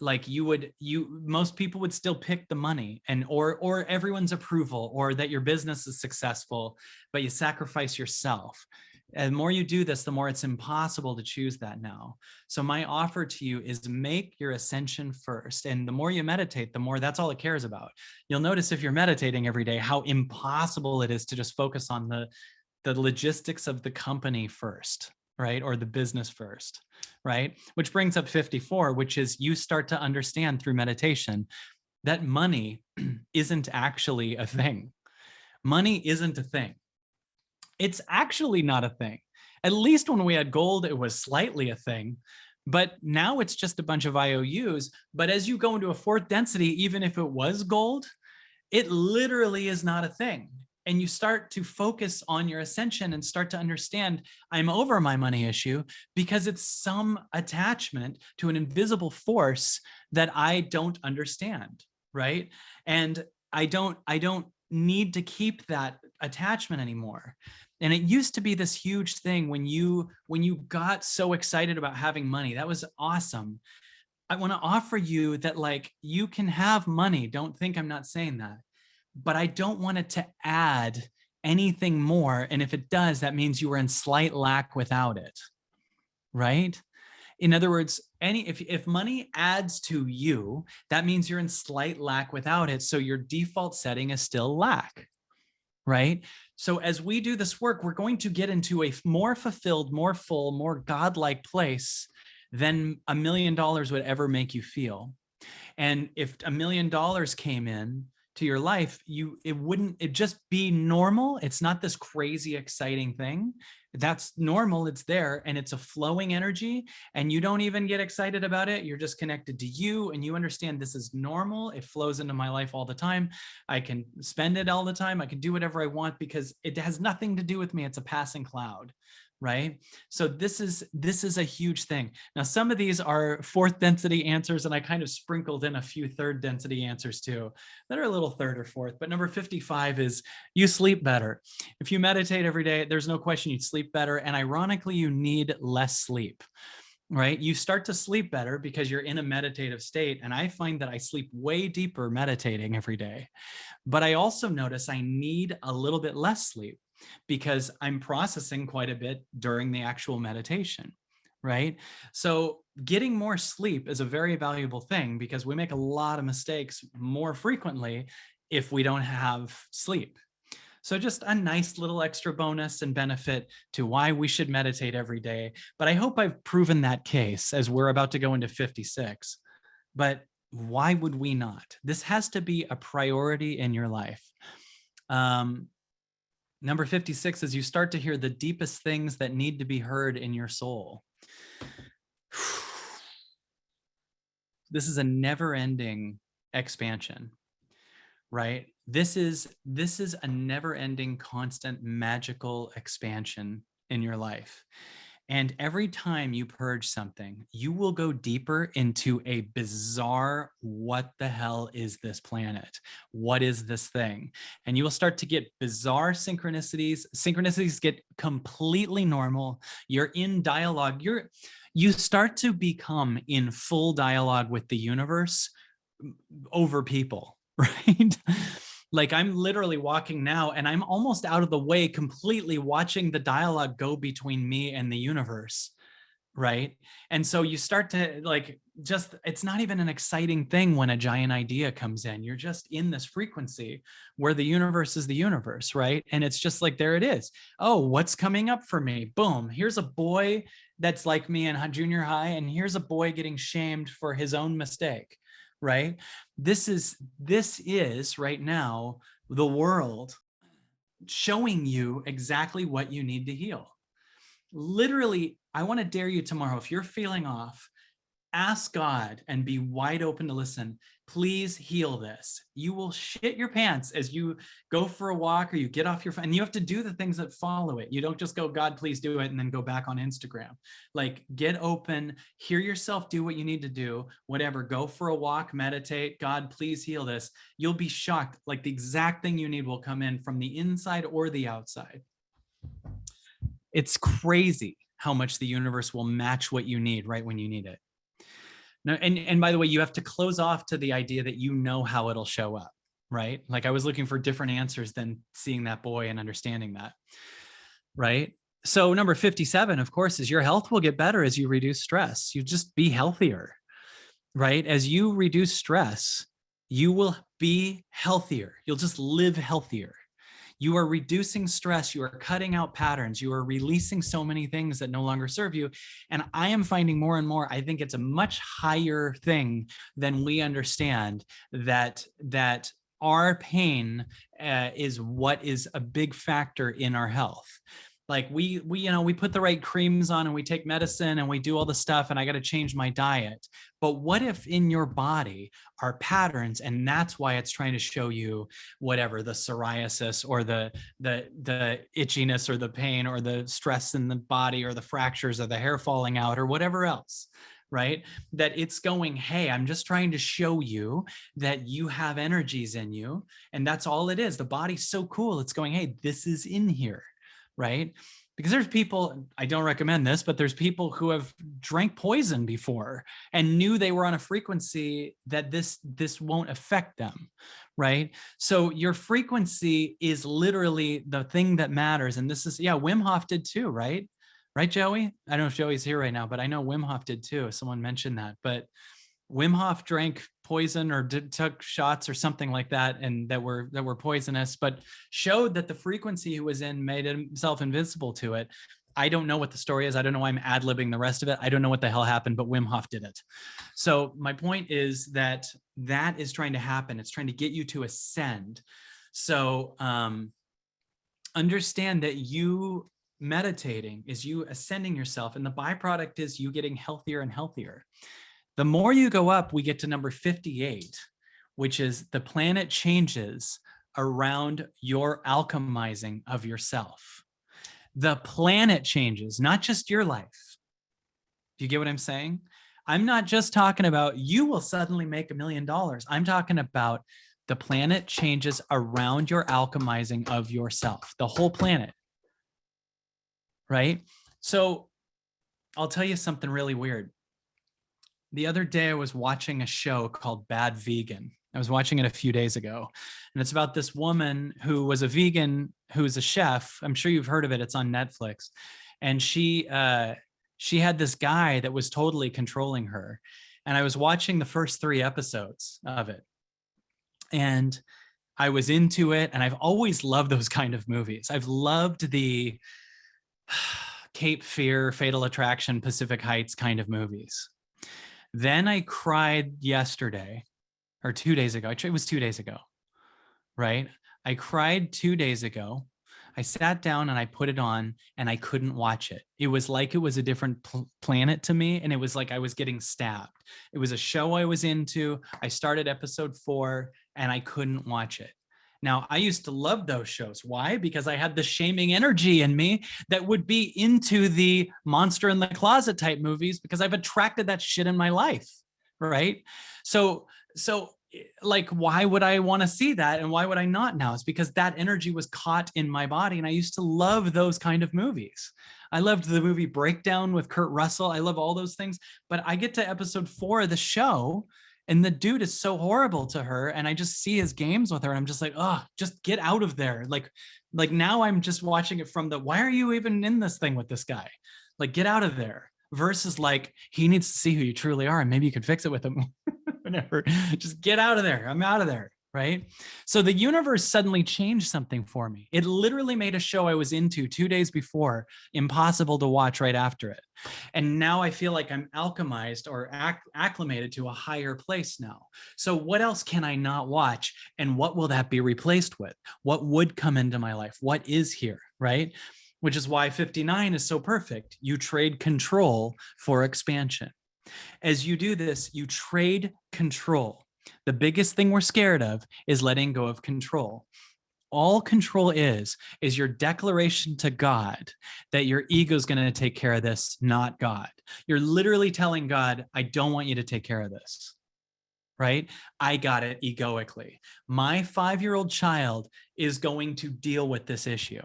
like most people would still pick the money and or everyone's approval or that your business is successful, but you sacrifice yourself. And the more you do this, the more it's impossible to choose that now. So my offer to you is make your ascension first. And the more you meditate, the more that's all it cares about. You'll notice if you're meditating every day, how impossible it is to just focus on the logistics of the company first, right? Or the business first, right? Which brings up 54, which is you start to understand through meditation that money isn't actually a thing. Money isn't a thing. It's actually not a thing. At least when we had gold, it was slightly a thing, but now it's just a bunch of IOUs. But as you go into a fourth density, even if it was gold, it literally is not a thing. And you start to focus on your ascension and start to understand I'm over my money issue because it's some attachment to an invisible force that I don't understand, right? And I don't need to keep that attachment anymore. And it used to be this huge thing when you got so excited about having money. That was awesome. I want to offer you that like you can have money. Don't think I'm not saying that. But I don't want it to add anything more. And if it does, that means you are in slight lack without it, right? In other words, if money adds to you, that means you're in slight lack without it. So your default setting is still lack, right? So as we do this work, we're going to get into a more fulfilled, more full, more godlike place than $1 million would ever make you feel. And if $1 million came in to your life, it'd just be normal. It's not this crazy exciting thing. That's normal. It's there and it's a flowing energy and you don't even get excited about it. You're just connected to you and you understand this is normal. It flows into my life all the time. I can spend it all the time. I can do whatever I want because it has nothing to do with me. It's a passing cloud. Right? So this is a huge thing. Now, some of these are fourth density answers, and I kind of sprinkled in a few third density answers too that are a little third or fourth. But number 55 is you sleep better. If you meditate every day, there's no question you'd sleep better. And ironically, you need less sleep. Right? You start to sleep better because you're in a meditative state. And I find that I sleep way deeper meditating every day. But I also notice I need a little bit less sleep because I'm processing quite a bit during the actual meditation, right? So getting more sleep is a very valuable thing because we make a lot of mistakes more frequently if we don't have sleep. So just a nice little extra bonus and benefit to why we should meditate every day. But I hope I've proven that case as we're about to go into 56. But why would we not? This has to be a priority in your life. Number 56 is you start to hear the deepest things that need to be heard in your soul. This is a never-ending expansion, right? This is a never-ending, constant, magical expansion in your life. And every time you purge something, you will go deeper into a bizarre, what the hell is this planet? What is this thing? And you will start to get bizarre synchronicities. Synchronicities get completely normal. You're in dialogue. You start to become in full dialogue with the universe over people, right? Like I'm literally walking now and I'm almost out of the way completely watching the dialogue go between me and the universe, right? And so you start to like just, it's not even an exciting thing when a giant idea comes in. You're just in this frequency where the universe is the universe, right? And it's just like, there it is. Oh, what's coming up for me? Boom. Here's a boy that's like me in junior high, and here's a boy getting shamed for his own mistake, right? This is right now the world showing you exactly what you need to heal. Literally, I want to dare you tomorrow, if you're feeling off, ask God and be wide open to listen. Please heal this. You will shit your pants as you go for a walk or you get off your phone. And you have to do the things that follow it. You don't just go, God, please do it, and then go back on Instagram. Like, get open, hear yourself, do what you need to do, whatever. Go for a walk, meditate. God, please heal this. You'll be shocked. Like, the exact thing you need will come in from the inside or the outside. It's crazy how much the universe will match what you need right when you need it. No, and by the way, you have to close off to the idea that you know how it'll show up, right? Like I was looking for different answers than seeing that boy and understanding that, right? So number 57, of course, is your health will get better as you reduce stress. You just be healthier, right? As you reduce stress, you will be healthier. You'll just live healthier. You are reducing stress. You are cutting out patterns. You are releasing so many things that no longer serve you. And I am finding more and more, I think it's a much higher thing than we understand, that our pain is what is a big factor in our health. Like we put the right creams on and we take medicine and we do all the stuff and I got to change my diet. But what if in your body are patterns, and that's why it's trying to show you whatever, the psoriasis or the itchiness or the pain or the stress in the body or the fractures or the hair falling out or whatever else, right? That it's going, hey, I'm just trying to show you that you have energies in you. And that's all it is. The body's so cool. It's going, hey, this is in here. Right? Because there's people, I don't recommend this, but there's people who have drank poison before and knew they were on a frequency that this won't affect them, right? So your frequency is literally the thing that matters. And this is, yeah, Wim Hof did too, right? Right, Joey? I don't know if Joey's here right now, but I know Wim Hof did too. Someone mentioned that, but Wim Hof drank poison or took shots or something like that, and that were poisonous, but showed that the frequency he was in made himself invincible to it. I don't know what the story is. I don't know why I'm ad-libbing the rest of it. I don't know what the hell happened, but Wim Hof did it. So my point is that is trying to happen. It's trying to get you to ascend. So understand that you meditating is you ascending yourself, and the byproduct is you getting healthier and healthier. The more you go up, we get to number 58, which is the planet changes around your alchemizing of yourself. The planet changes, not just your life. Do you get what I'm saying? I'm not just talking about you will suddenly make $1 million. I'm talking about the planet changes around your alchemizing of yourself, the whole planet, right? So I'll tell you something really weird. The other day I was watching a show called Bad Vegan. I was watching it a few days ago, and it's about this woman who was a vegan, who's a chef. I'm sure you've heard of it. It's on Netflix. And she had this guy that was totally controlling her. And I was watching the first 3 episodes of it. And I was into it. And I've always loved those kind of movies. I've loved the Cape Fear, Fatal Attraction, Pacific Heights kind of movies. Then I cried yesterday or 2 days ago. It was 2 days ago, right? I cried 2 days ago. I sat down and I put it on and I couldn't watch it. It was like it was a different planet to me. And it was like I was getting stabbed. It was a show I was into. I started episode 4 and I couldn't watch it. Now, I used to love those shows. Why? Because I had the shaming energy in me that would be into the monster in the closet type movies because I've attracted that shit in my life, right? So like, why would I want to see that and why would I not now? It's because that energy was caught in my body, and I used to love those kind of movies. I loved the movie Breakdown with Kurt Russell. I love all those things, but I get to episode 4 of the show and the dude is so horrible to her, and I just see his games with her and I'm just like, oh, just get out of there. Like now I'm just watching it from the, why are you even in this thing with this guy? Like, get out of there, versus like, he needs to see who you truly are and maybe you could fix it with him. Whatever, just get out of there. I'm out of there. Right. So the universe suddenly changed something for me. It literally made a show I was into 2 days before impossible to watch right after it. And now I feel like I'm alchemized or acclimated to a higher place now. So what else can I not watch? And what will that be replaced with? What would come into my life? What is here? Right. Which is why 59 is so perfect. You trade control for expansion. As you do this, you trade control. The biggest thing we're scared of is letting go of control. All control is your declaration to God that your ego is going to take care of this, not God. You're literally telling God, I don't want you to take care of this. Right? I got it egoically. My 5-year-old child is going to deal with this issue.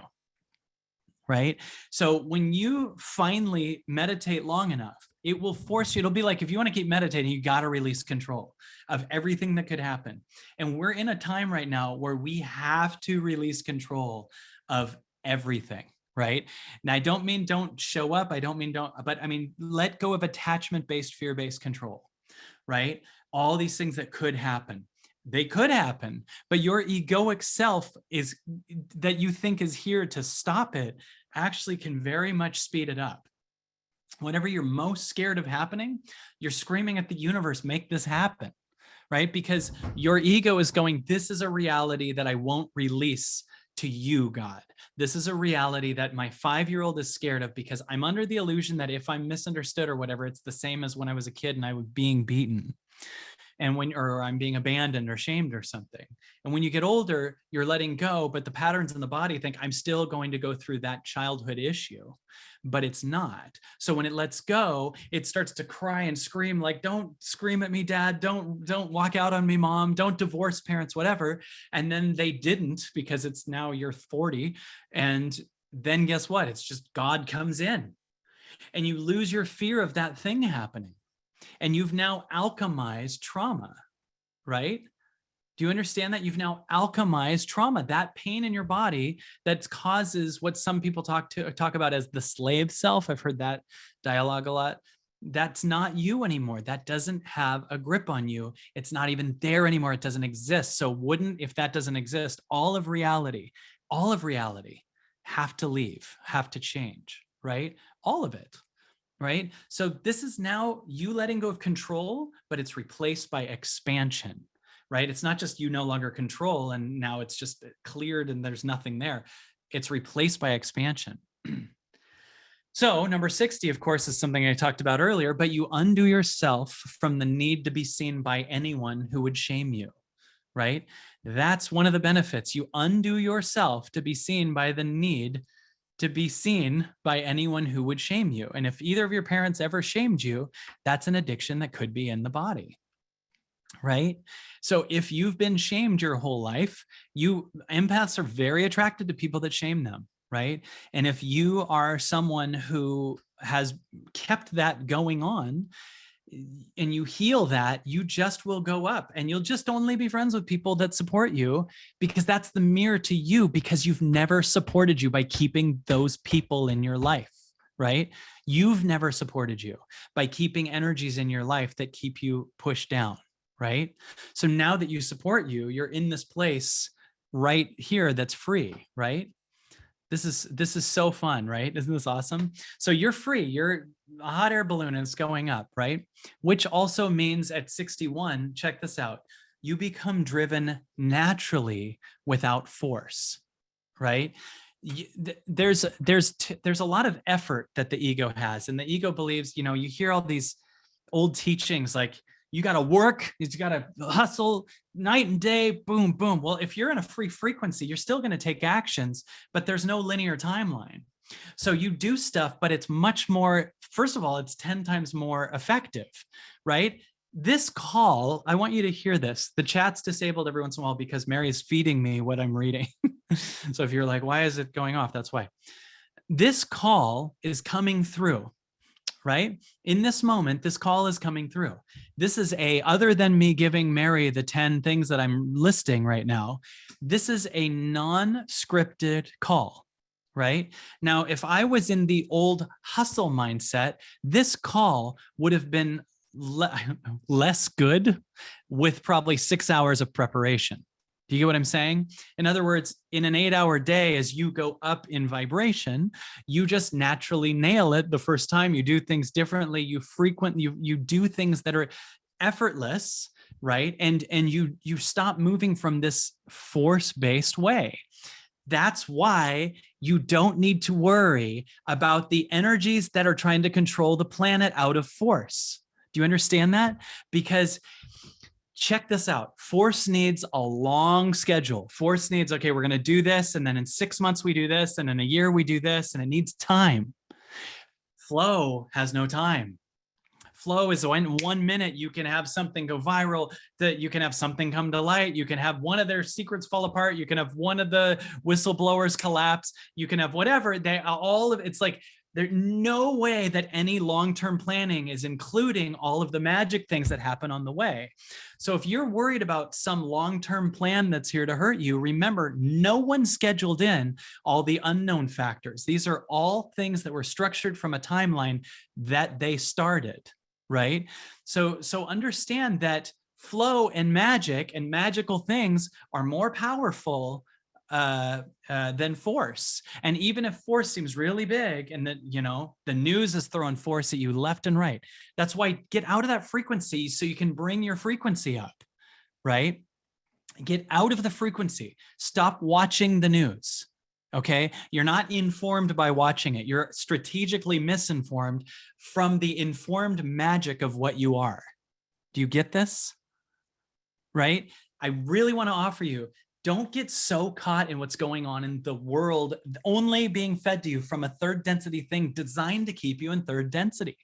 Right? So when you finally meditate long enough, it will force you. It'll be like, if you want to keep meditating, you got to release control of everything that could happen. And we're in a time right now where we have to release control of everything. Right? Now, I don't mean don't show up. I don't mean don't, but I mean, let go of attachment-based, fear-based control. Right? All these things that could happen. They could happen, but your egoic self is that you think is here to stop it actually can very much speed it up. Whatever you're most scared of happening, you're screaming at the universe, make this happen, right? Because your ego is going, this is a reality that I won't release to you, God. This is a reality that my 5-year-old is scared of because I'm under the illusion that if I'm misunderstood or whatever, it's the same as when I was a kid and I was being beaten. And or I'm being abandoned or shamed or something. And when you get older, you're letting go, but the patterns in the body think I'm still going to go through that childhood issue, but it's not. So when it lets go, it starts to cry and scream like, don't scream at me, Dad. Don't walk out on me, Mom. Don't divorce parents, whatever. And then they didn't, because it's now you're 40. And then guess what? It's just God comes in and you lose your fear of that thing happening. And you've now alchemized trauma, right? Do you understand that? You've now alchemized trauma, that pain in your body that causes what some people talk about as the slave self. I've heard that dialogue a lot. That's not you anymore. That doesn't have a grip on you. It's not even there anymore. It doesn't exist. So if that doesn't exist, all of reality have to leave, have to change, right? All of it. Right? So this is now you letting go of control, but it's replaced by expansion, right? It's not just you no longer control and now it's just cleared and there's nothing there. It's replaced by expansion. So number 60, of course, is something I talked about earlier, but you undo yourself from the need to be seen by anyone who would shame you, right? That's one of the benefits. You undo yourself to be seen by the need to be seen by anyone who would shame you. And if either of your parents ever shamed you, that's an addiction that could be in the body, right? So if you've been shamed your whole life, empaths are very attracted to people that shame them, right? And if you are someone who has kept that going on, and you heal that, you just will go up and you'll just only be friends with people that support you, because that's the mirror to you, because you've never supported you by keeping those people in your life, right? You've never supported you by keeping energies in your life that keep you pushed down, right? So now that you support you, you're in this place right here that's free, right? This is so fun, right? Isn't this awesome? So you're free. You're a hot air balloon and it's going up, right? Which also means at 61, check this out, you become driven naturally without force, right? There's a lot of effort that the ego has, and the ego believes, you hear all these old teachings like, You got to work, you got to hustle night and day, boom, boom. Well, if you're in a free frequency, you're still going to take actions, but there's no linear timeline. So you do stuff, but it's much more, first of all, it's 10 times more effective, right? This call, I want you to hear this. The chat's disabled every once in a while because Mary is feeding me what I'm reading. So if you're like, why is it going off? That's why. This call is coming through, right? In this moment, this call is coming through. This is other than me giving Mary the 10 things that I'm listing right now, this is a non-scripted call, right? Now, if I was in the old hustle mindset, this call would have been less good with probably 6 hours of preparation. Do you get what I'm saying? In other words, in an 8-hour day, as you go up in vibration, you just naturally nail it the first time. You do things differently. You do things that are effortless, right? And you stop moving from this force-based way. That's why you don't need to worry about the energies that are trying to control the planet out of force. Do you understand that? Because check this out. Force needs a long schedule. Force needs, okay, we're going to do this. And then in 6 months, we do this. And in a year, we do this. And it needs time. Flow has no time. Flow is when 1 minute you can have something go viral, that you can have something come to light. You can have one of their secrets fall apart. You can have one of the whistleblowers collapse. You can have whatever. It's like, there's no way that any long-term planning is including all of the magic things that happen on the way. So if you're worried about some long-term plan that's here to hurt you, remember, no one scheduled in all the unknown factors. These are all things that were structured from a timeline that they started, right? So understand that flow and magic and magical things are more powerful than force. And even if force seems really big and that, the news is throwing force at you left and right, that's why get out of that frequency so you can bring your frequency up, right? Get out of the frequency. Stop watching the news. Okay. You're not informed by watching it. You're strategically misinformed from the informed magic of what you are. Do you get this? Right? I really want to offer you, don't get so caught in what's going on in the world, only being fed to you from a third density thing designed to keep you in third density.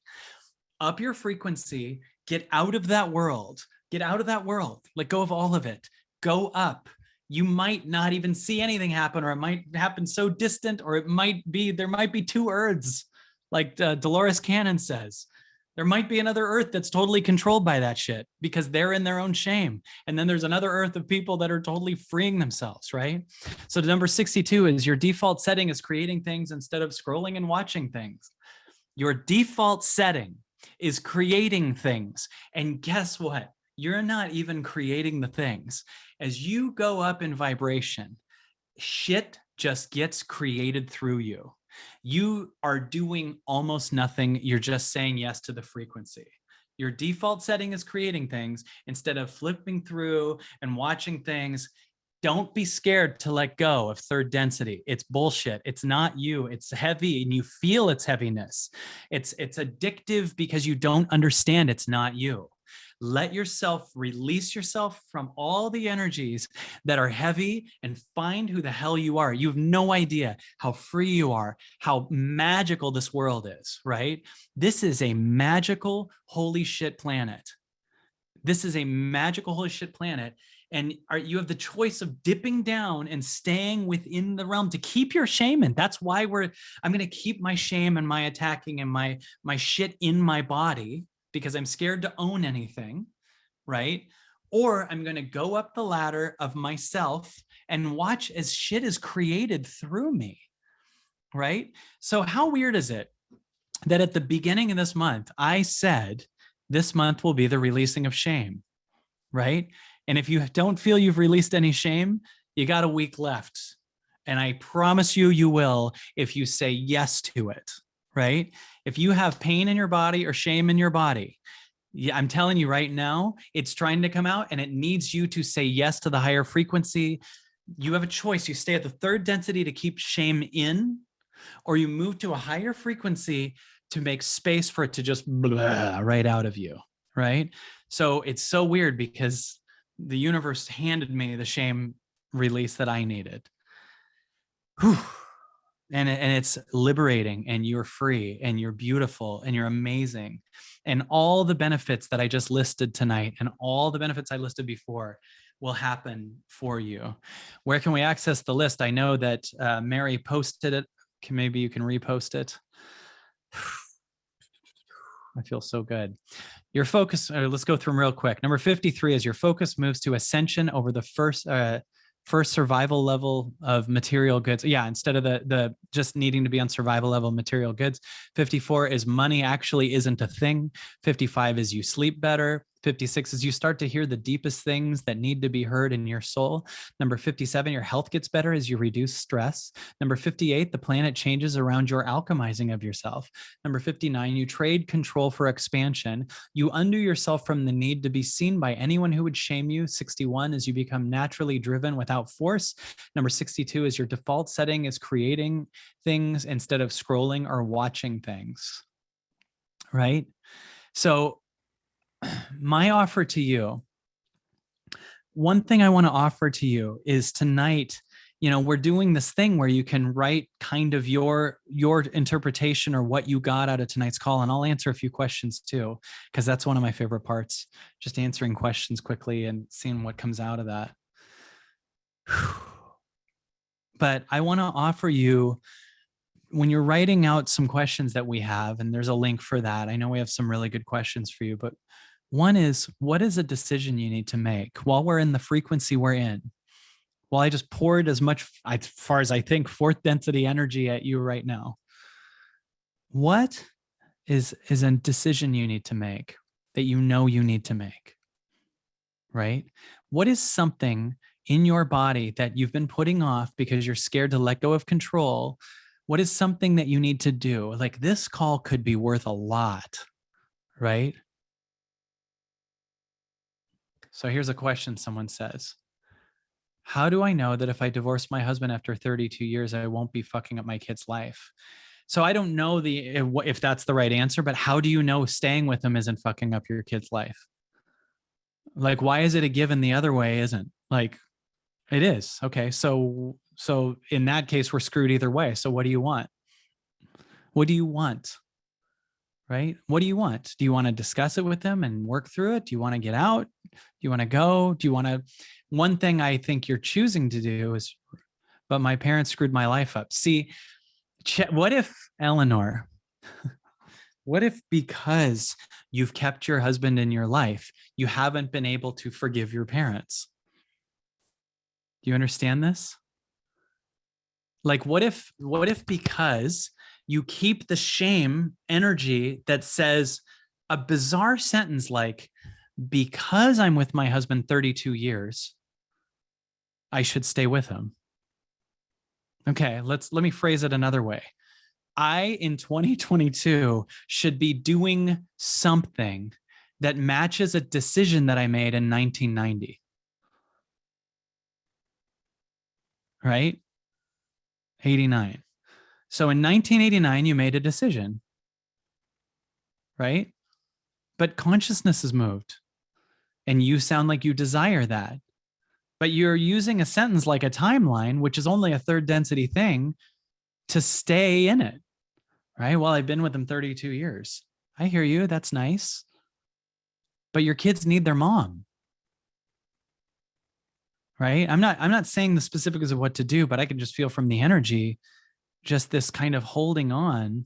Up your frequency, get out of that world, let go of all of it, go up. You might not even see anything happen, or it might happen so distant, or there might be two Earths, like Dolores Cannon says. There might be another Earth that's totally controlled by that shit because they're in their own shame. And then there's another Earth of people that are totally freeing themselves, right? So number 62 is your default setting is creating things instead of scrolling and watching things. Your default setting is creating things. And guess what? You're not even creating the things. As you go up in vibration, shit just gets created through you. You are doing almost nothing. You're just saying yes to the frequency. Your default setting is creating things instead of flipping through and watching things. Don't be scared to let go of third density. It's bullshit. It's not you. It's heavy and you feel its heaviness. It's addictive because you don't understand it's not you. Release yourself from all the energies that are heavy and find who the hell you are. You have no idea how free you are, how magical this world is, right? This is a magical, holy shit planet. And you have the choice of dipping down and staying within the realm to keep your shame in. That's why I'm going to keep my shame and my attacking and my shit in my body, because I'm scared to own anything, right? Or I'm going to go up the ladder of myself and watch as shit is created through me, right? So how weird is it that at the beginning of this month, I said, this month will be the releasing of shame, right? And if you don't feel you've released any shame, you got a week left. And I promise you will if you say yes to it. Right? If you have pain in your body or shame in your body, I'm telling you right now, it's trying to come out and it needs you to say yes to the higher frequency. You have a choice. You stay at the third density to keep shame in, or you move to a higher frequency to make space for it to just blah right out of you. right? So it's so weird because the universe handed me the shame release that I needed. Whew. And it's liberating, and you're free, and you're beautiful, and you're amazing. And all the benefits that I just listed tonight and all the benefits I listed before will happen for you. Where can we access the list? I know that Mary posted it. Maybe you can repost it. I feel so good. Your focus, let's go through them real quick. Number 53 is your focus moves to ascension over the first survival level of material goods. Yeah, instead of the just needing to be on survival level material goods. 54 is money actually isn't a thing. 55 is you sleep better. 56 is you start to hear the deepest things that need to be heard in your soul. Number 57, your health gets better as you reduce stress. Number 58, the planet changes around your alchemizing of yourself. Number 59, you trade control for expansion. You undo yourself from the need to be seen by anyone who would shame you. 61 is you become naturally driven without force. Number 62 is your default setting is creating things instead of scrolling or watching things, right? So my offer to you, one thing I want to offer to you is tonight, we're doing this thing where you can write kind of your interpretation or what you got out of tonight's call. And I'll answer a few questions too, because that's one of my favorite parts, just answering questions quickly and seeing what comes out of that. But I want to offer you, when you're writing out some questions that we have, and there's a link for that. I know we have some really good questions for you, but one is, what is a decision you need to make while we're in the frequency we're in? Well, I just poured as much, as far as I think, fourth density energy at you right now. What is a decision you need to make that you know you need to make, right? What is something in your body that you've been putting off because you're scared to let go of control? What is something that you need to do? Like, this call could be worth a lot, right? So here's a question someone says. How do I know that if I divorce my husband after 32 years, I won't be fucking up my kid's life? So I don't know if that's the right answer, but how do you know staying with him isn't fucking up your kid's life? Like, why is it a given the other way isn't? Like, it is. Okay. So in that case, we're screwed either way. So what do you want? What do you want? Right? What do you want? Do you want to discuss it with them and work through it? Do you want to get out? Do you want to go? Do you want to? One thing I think you're choosing to do is, but my parents screwed my life up. See, what if, Eleanor, what if because you've kept your husband in your life, you haven't been able to forgive your parents? Do you understand this? Like, what if because you keep the shame energy that says a bizarre sentence like, because I'm with my husband 32 years, I should stay with him. Okay, let me phrase it another way. I, in 2022, should be doing something that matches a decision that I made in 1990. Right? 89. So in 1989, you made a decision, right? But consciousness has moved and you sound like you desire that. But you're using a sentence like a timeline, which is only a third density thing, to stay in it, right? Well, I've been with them 32 years. I hear you. That's nice. But your kids need their mom, right? I'm not saying the specifics of what to do, but I can just feel from the energy, just this kind of holding on.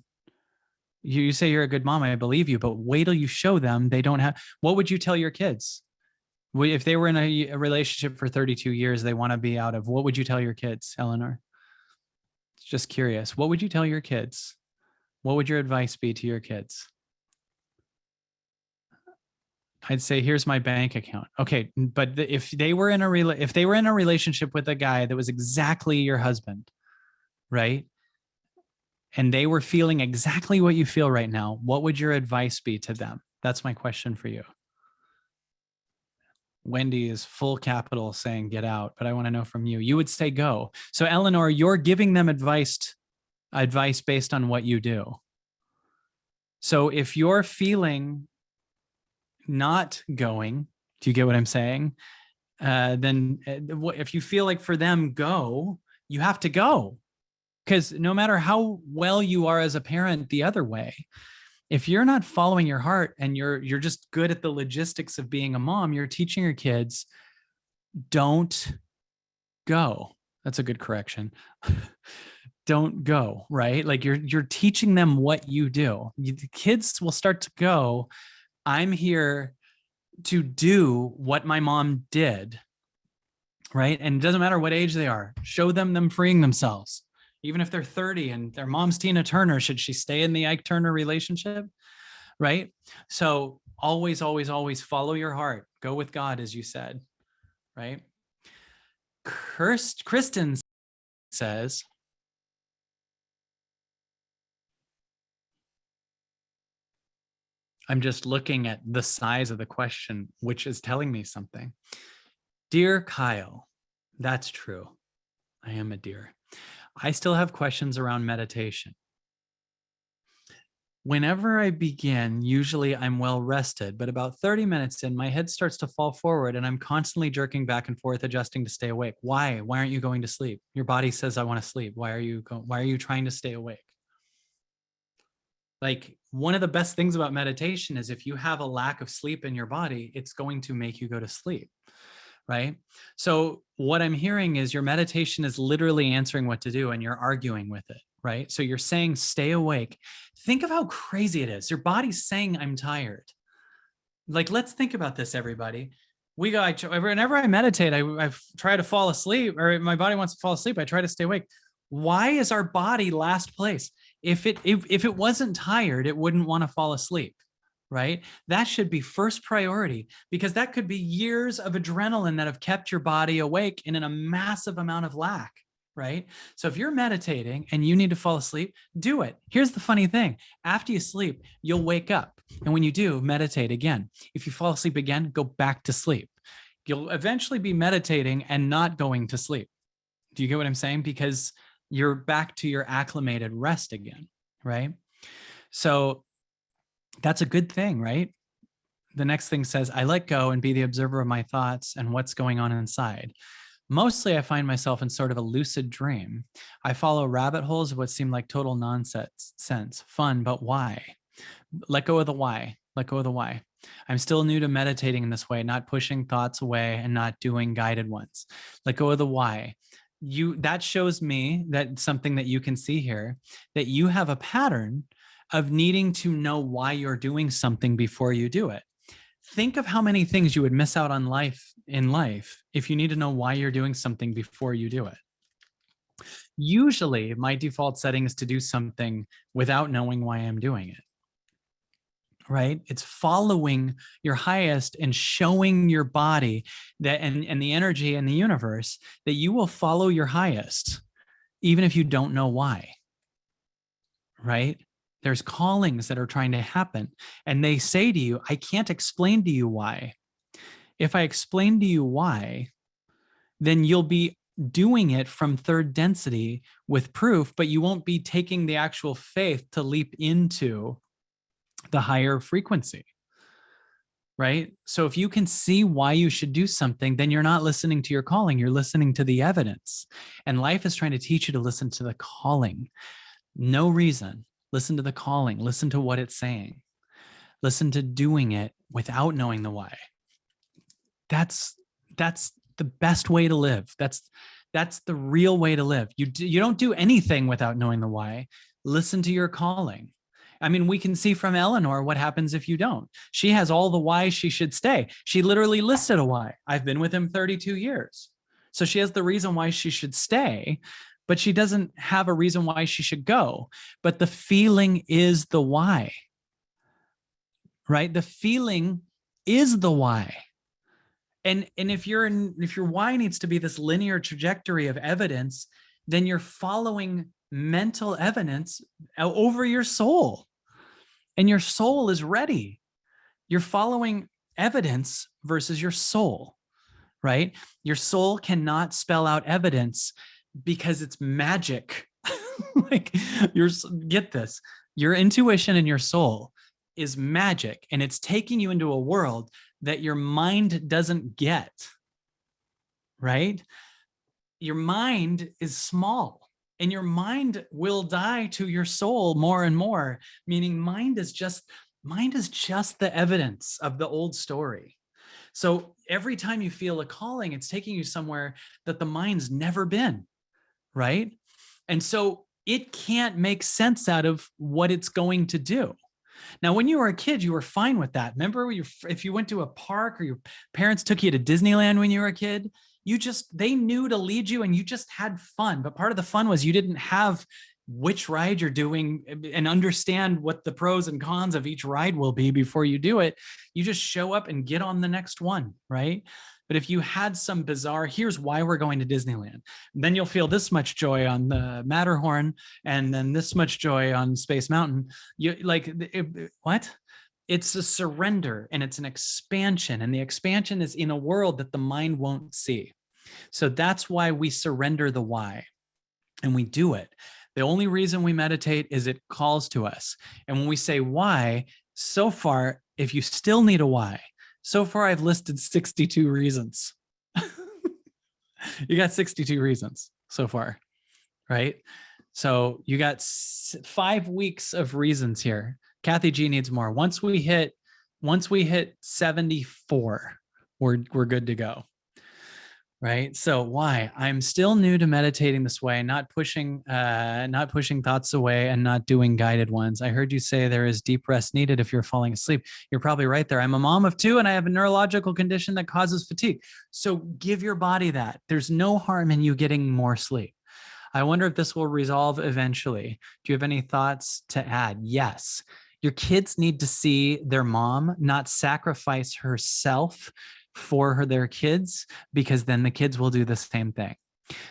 You say you're a good mom, I believe you, but wait till you show them they don't have. What would you tell your kids? If they were in a relationship for 32 years, they want to be out of, what would you tell your kids, Eleanor? Just curious. What would you tell your kids? What would your advice be to your kids? I'd say, here's my bank account. Okay, but if they were in a relationship with a guy that was exactly your husband, right? And they were feeling exactly what you feel right now, what would your advice be to them? That's my question for you. Wendy is full capital saying get out, but I want to know from you. You would say go. So Eleanor, you're giving them advice based on what you do. So if you're feeling not going, do you get what I'm saying? Then if you feel like for them go, you have to go. Because no matter how well you are as a parent the other way, if you're not following your heart and you're just good at the logistics of being a mom, you're teaching your kids, don't go. That's a good correction. Don't go, right? Like you're teaching them what you do. The kids will start to go, I'm here to do what my mom did, right? And it doesn't matter what age they are. Show them freeing themselves. Even if they're 30 and their mom's Tina Turner, should she stay in the Ike Turner relationship? Right? So always, always, always follow your heart. Go with God, as you said, right? Kristen says, I'm just looking at the size of the question, which is telling me something. Dear Kyle, that's true. I am a dear. I still have questions around meditation. Whenever I begin, usually I'm well rested, but about 30 minutes in, my head starts to fall forward and I'm constantly jerking back and forth, adjusting to stay awake. Why? Why aren't you going to sleep? Your body says, I want to sleep. Why are you trying to stay awake? Like, one of the best things about meditation is if you have a lack of sleep in your body, it's going to make you go to sleep, right? So what I'm hearing is your meditation is literally answering what to do and you're arguing with it, right? So you're saying, stay awake. Think of how crazy it is. Your body's saying, I'm tired. Like, let's think about this, everybody. Whenever I meditate, I try to fall asleep, or my body wants to fall asleep. I try to stay awake. Why is our body last place? If it wasn't tired, it wouldn't want to fall asleep, right? That should be first priority, because that could be years of adrenaline that have kept your body awake in a massive amount of lack, right? So if you're meditating and you need to fall asleep, do it. Here's the funny thing. After you sleep, you'll wake up. And when you do, meditate again. If you fall asleep again, go back to sleep. You'll eventually be meditating and not going to sleep. Do you get what I'm saying? Because you're back to your acclimated rest again, right? So that's a good thing, right? The next thing says, I let go and be the observer of my thoughts and what's going on inside. Mostly I find myself in sort of a lucid dream. I follow rabbit holes of what seem like total nonsense, fun, but why? Let go of the why. Let go of the why. I'm still new to meditating in this way, not pushing thoughts away and not doing guided ones. Let go of the why. That shows me that something that you can see here, that you have a pattern of needing to know why you're doing something before you do it. Think of how many things you would miss out on in life if you need to know why you're doing something before you do it. Usually my default setting is to do something without knowing why I'm doing it. Right? It's following your highest and showing your body that and the energy in the universe that you will follow your highest, even if you don't know why. Right? There's callings that are trying to happen. And they say to you, I can't explain to you why. If I explain to you why, then you'll be doing it from third density with proof, but you won't be taking the actual faith to leap into the higher frequency, right? So if you can see why you should do something, then you're not listening to your calling, you're listening to the evidence. And life is trying to teach you to listen to the calling. No reason. Listen to the calling, listen to what it's saying. Listen to doing it without knowing the why. That's the best way to live. That's the real way to live. You don't do anything without knowing the why. Listen to your calling. I mean, we can see from Eleanor what happens if you don't. She has all the why she should stay. She literally listed a why. I've been with him 32 years. So she has the reason why she should stay, but she doesn't have a reason why she should go. But the feeling is the why, right? The feeling is the why. And if your why needs to be this linear trajectory of evidence, then you're following mental evidence over your soul, and your soul is ready. You're following evidence versus your soul, right? Your soul cannot spell out evidence because it's magic. Like, get this, your intuition and your soul is magic, and it's taking you into a world that your mind doesn't get, right? Your mind is small, and your mind will die to your soul more and more, meaning mind is just the evidence of the old story. So every time you feel a calling, it's taking you somewhere that the mind's never been, right? And so it can't make sense out of what it's going to do. Now, when you were a kid, you were fine with that. Remember, if you went to a park or your parents took you to Disneyland when you were a kid, they knew to lead you and you just had fun. But part of the fun was you didn't have which ride you're doing and understand what the pros and cons of each ride will be before you do it. You just show up and get on the next one, right? But if you had some bizarre, here's why we're going to Disneyland, then you'll feel this much joy on the Matterhorn and then this much joy on Space Mountain. What? It's a surrender and it's an expansion. And the expansion is in a world that the mind won't see. So that's why we surrender the why and we do it. The only reason we meditate is it calls to us. And when we say why, so far, if you still need a why, so far I've listed 62 reasons. You got 62 reasons so far, right? So you got 5 weeks of reasons here. Kathy G needs more. Once we hit 74, we're good to go. Right. So why? I'm still new to meditating this way, not pushing thoughts away and not doing guided ones. I heard you say there is deep rest needed if you're falling asleep. You're probably right there. I'm a mom of 2 and I have a neurological condition that causes fatigue. So give your body that. There's no harm in you getting more sleep. I wonder if this will resolve eventually. Do you have any thoughts to add? Yes. Your kids need to see their mom not sacrifice herself for their kids, because then the kids will do the same thing.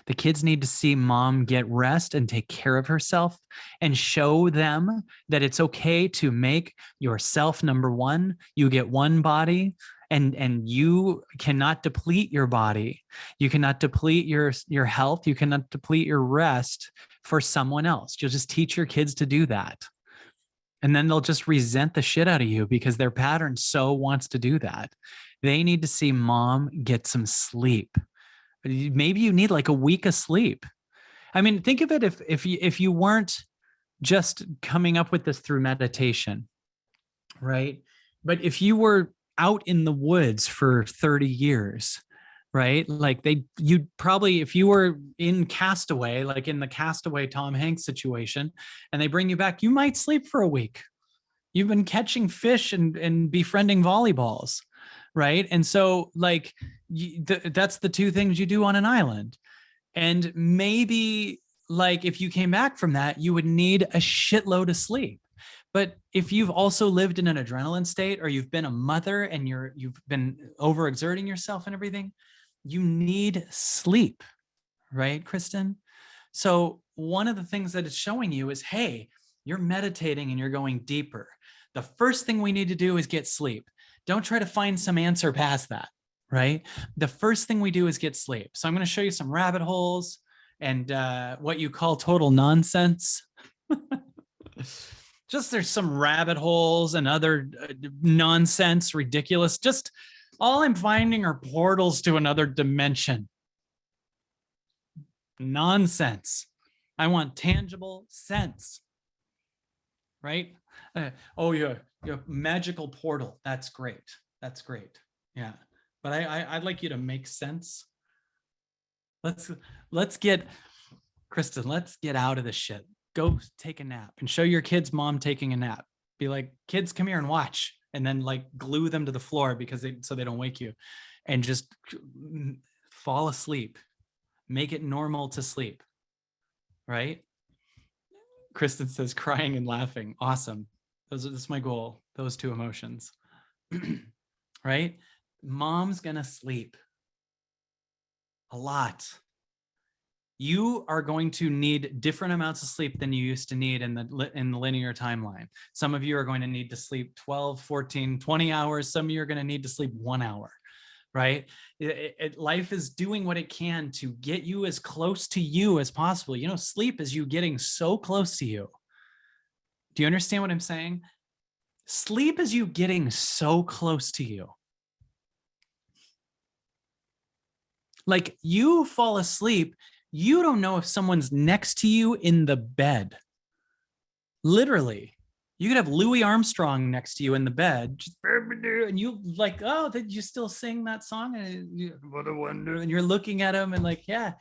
The kids need to see mom get rest and take care of herself and show them that it's okay to make yourself number one. You get one body and you cannot deplete your body. You cannot deplete your health. You cannot deplete your rest for someone else. You'll just teach your kids to do that. And then they'll just resent the shit out of you because their pattern so wants to do that. They need to see mom get some sleep. Maybe you need like a week of sleep. I mean, think of it if you weren't just coming up with this through meditation, right? But if you were out in the woods for 30 years, right? Like you'd probably, if you were in Castaway, like in the Castaway Tom Hanks situation, and they bring you back, you might sleep for a week. You've been catching fish and befriending volleyballs, right? And so like that's the 2 things you do on an island. And maybe like if you came back from that, you would need a shitload of sleep. But if you've also lived in an adrenaline state, or you've been a mother and you've been overexerting yourself and everything, you need sleep, right, Kristen? So one of the things that it's showing you is, hey, you're meditating and you're going deeper. The first thing we need to do is get sleep. Don't try to find some answer past that, right? The first thing we do is get sleep. So I'm going to show you some rabbit holes and what you call total nonsense. Just there's some rabbit holes and other nonsense, ridiculous. Just all I'm finding are portals to another dimension. Nonsense. I want tangible sense, right? Your magical portal. That's great. That's great. Yeah. But I'd like you to make sense. Let's get, Kristen, let's get out of this shit. Go take a nap and show your kids mom taking a nap. Be like, kids, come here and watch. And then like glue them to the floor so they don't wake you, and just fall asleep. Make it normal to sleep. Right? Kristen says crying and laughing. Awesome. That's my goal. Those 2 emotions. Right? Mom's gonna sleep a lot. You are going to need different amounts of sleep than you used to need in the linear timeline. Some of you are going to need to sleep 12, 14, 20 hours. Some of you are going to need to sleep 1 hour, right? Life is doing what it can to get you as close to you as possible. You know, sleep is you getting so close to you. Do you understand what I'm saying? Sleep is you getting so close to you. Like you fall asleep, you don't know if someone's next to you in the bed. Literally, you could have Louis Armstrong next to you in the bed, and you like, oh, did you still sing that song? And what a wonder. And you're looking at him and like, yeah,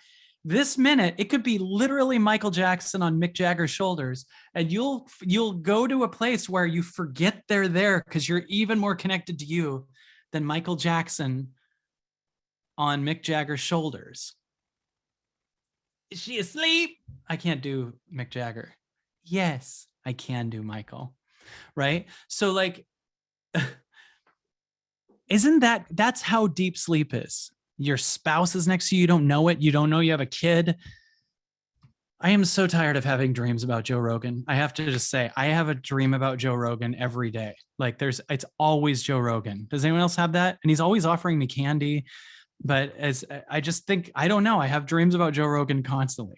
this minute it could be literally Michael Jackson on Mick Jagger's shoulders, and you'll go to a place where you forget they're there because you're even more connected to you than Michael Jackson on Mick Jagger's shoulders. Is she asleep? I can't do Mick Jagger. Yes, I can do Michael. Right? So like, that's how deep sleep is. Your spouse is next to you, you don't know it, you don't know you have a kid. I am so tired of having dreams about Joe Rogan. I have to just say, I have a dream about Joe Rogan every day. Like it's always Joe Rogan. Does anyone else have that? And he's always offering me candy. But as I just think, I don't know, I have dreams about Joe Rogan constantly.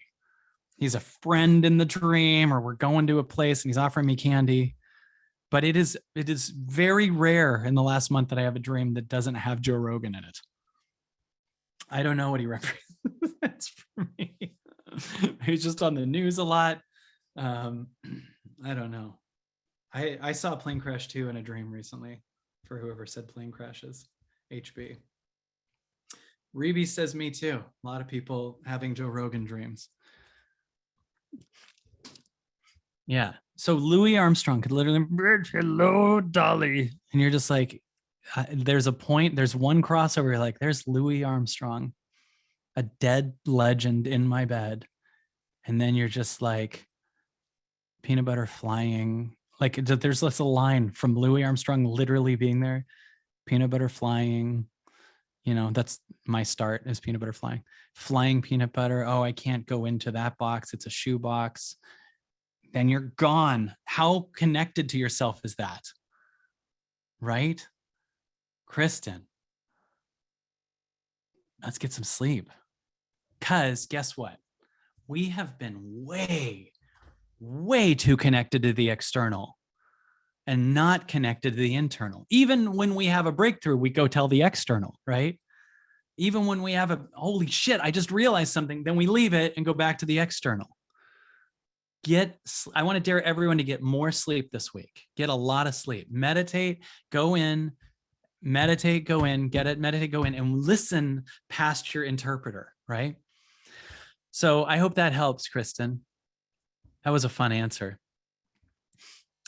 He's a friend in the dream, or we're going to a place and he's offering me candy. But it is very rare in the last month that I have a dream that doesn't have Joe Rogan in it. I don't know what he represents for me. He's just on the news a lot. I don't know. I saw a plane crash too in a dream recently, for whoever said plane crashes. HB. Reby says me too. A lot of people having Joe Rogan dreams. Yeah. So Louis Armstrong could literally, hello, Dolly. And you're just like, there's one crossover. You're like, there's Louis Armstrong, a dead legend in my bed. And then you're just like, peanut butter flying. Like there's a line from Louis Armstrong literally being there, peanut butter flying. You know, that's my start is peanut butter flying peanut butter. Oh, I can't go into that box. It's a shoe box. Then you're gone. How connected to yourself is that? Right? Kristen, let's get some sleep. Because guess what? We have been way, way too connected to the external and not connected to the internal. Even when we have a breakthrough, we go tell the external, right? Even when we have a, holy shit, I just realized something, then we leave it and go back to the external. I want to dare everyone to get more sleep this week. Get a lot of sleep. Meditate, go in, get it, meditate, go in, and listen past your interpreter, right? So I hope that helps, Kristen. That was a fun answer.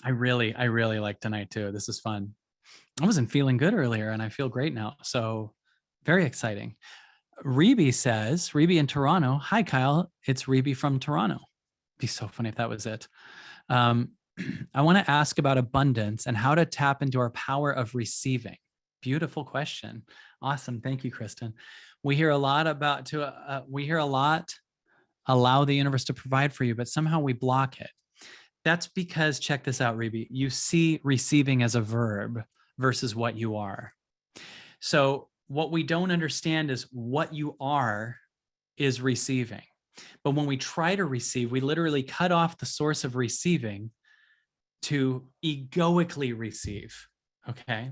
I really like tonight too. This is fun. I wasn't feeling good earlier and I feel great now. So very exciting. Reby in Toronto. Hi, Kyle. It's Reby from Toronto. It'd be so funny if that was it. I want to ask about abundance and how to tap into our power of receiving. Beautiful question. Awesome. Thank you, Kristen. We hear a lot allow the universe to provide for you, but somehow we block it. That's because, check this out, Reby, you see receiving as a verb versus what you are. So what we don't understand is what you are is receiving. But when we try to receive, we literally cut off the source of receiving to egoically receive, okay?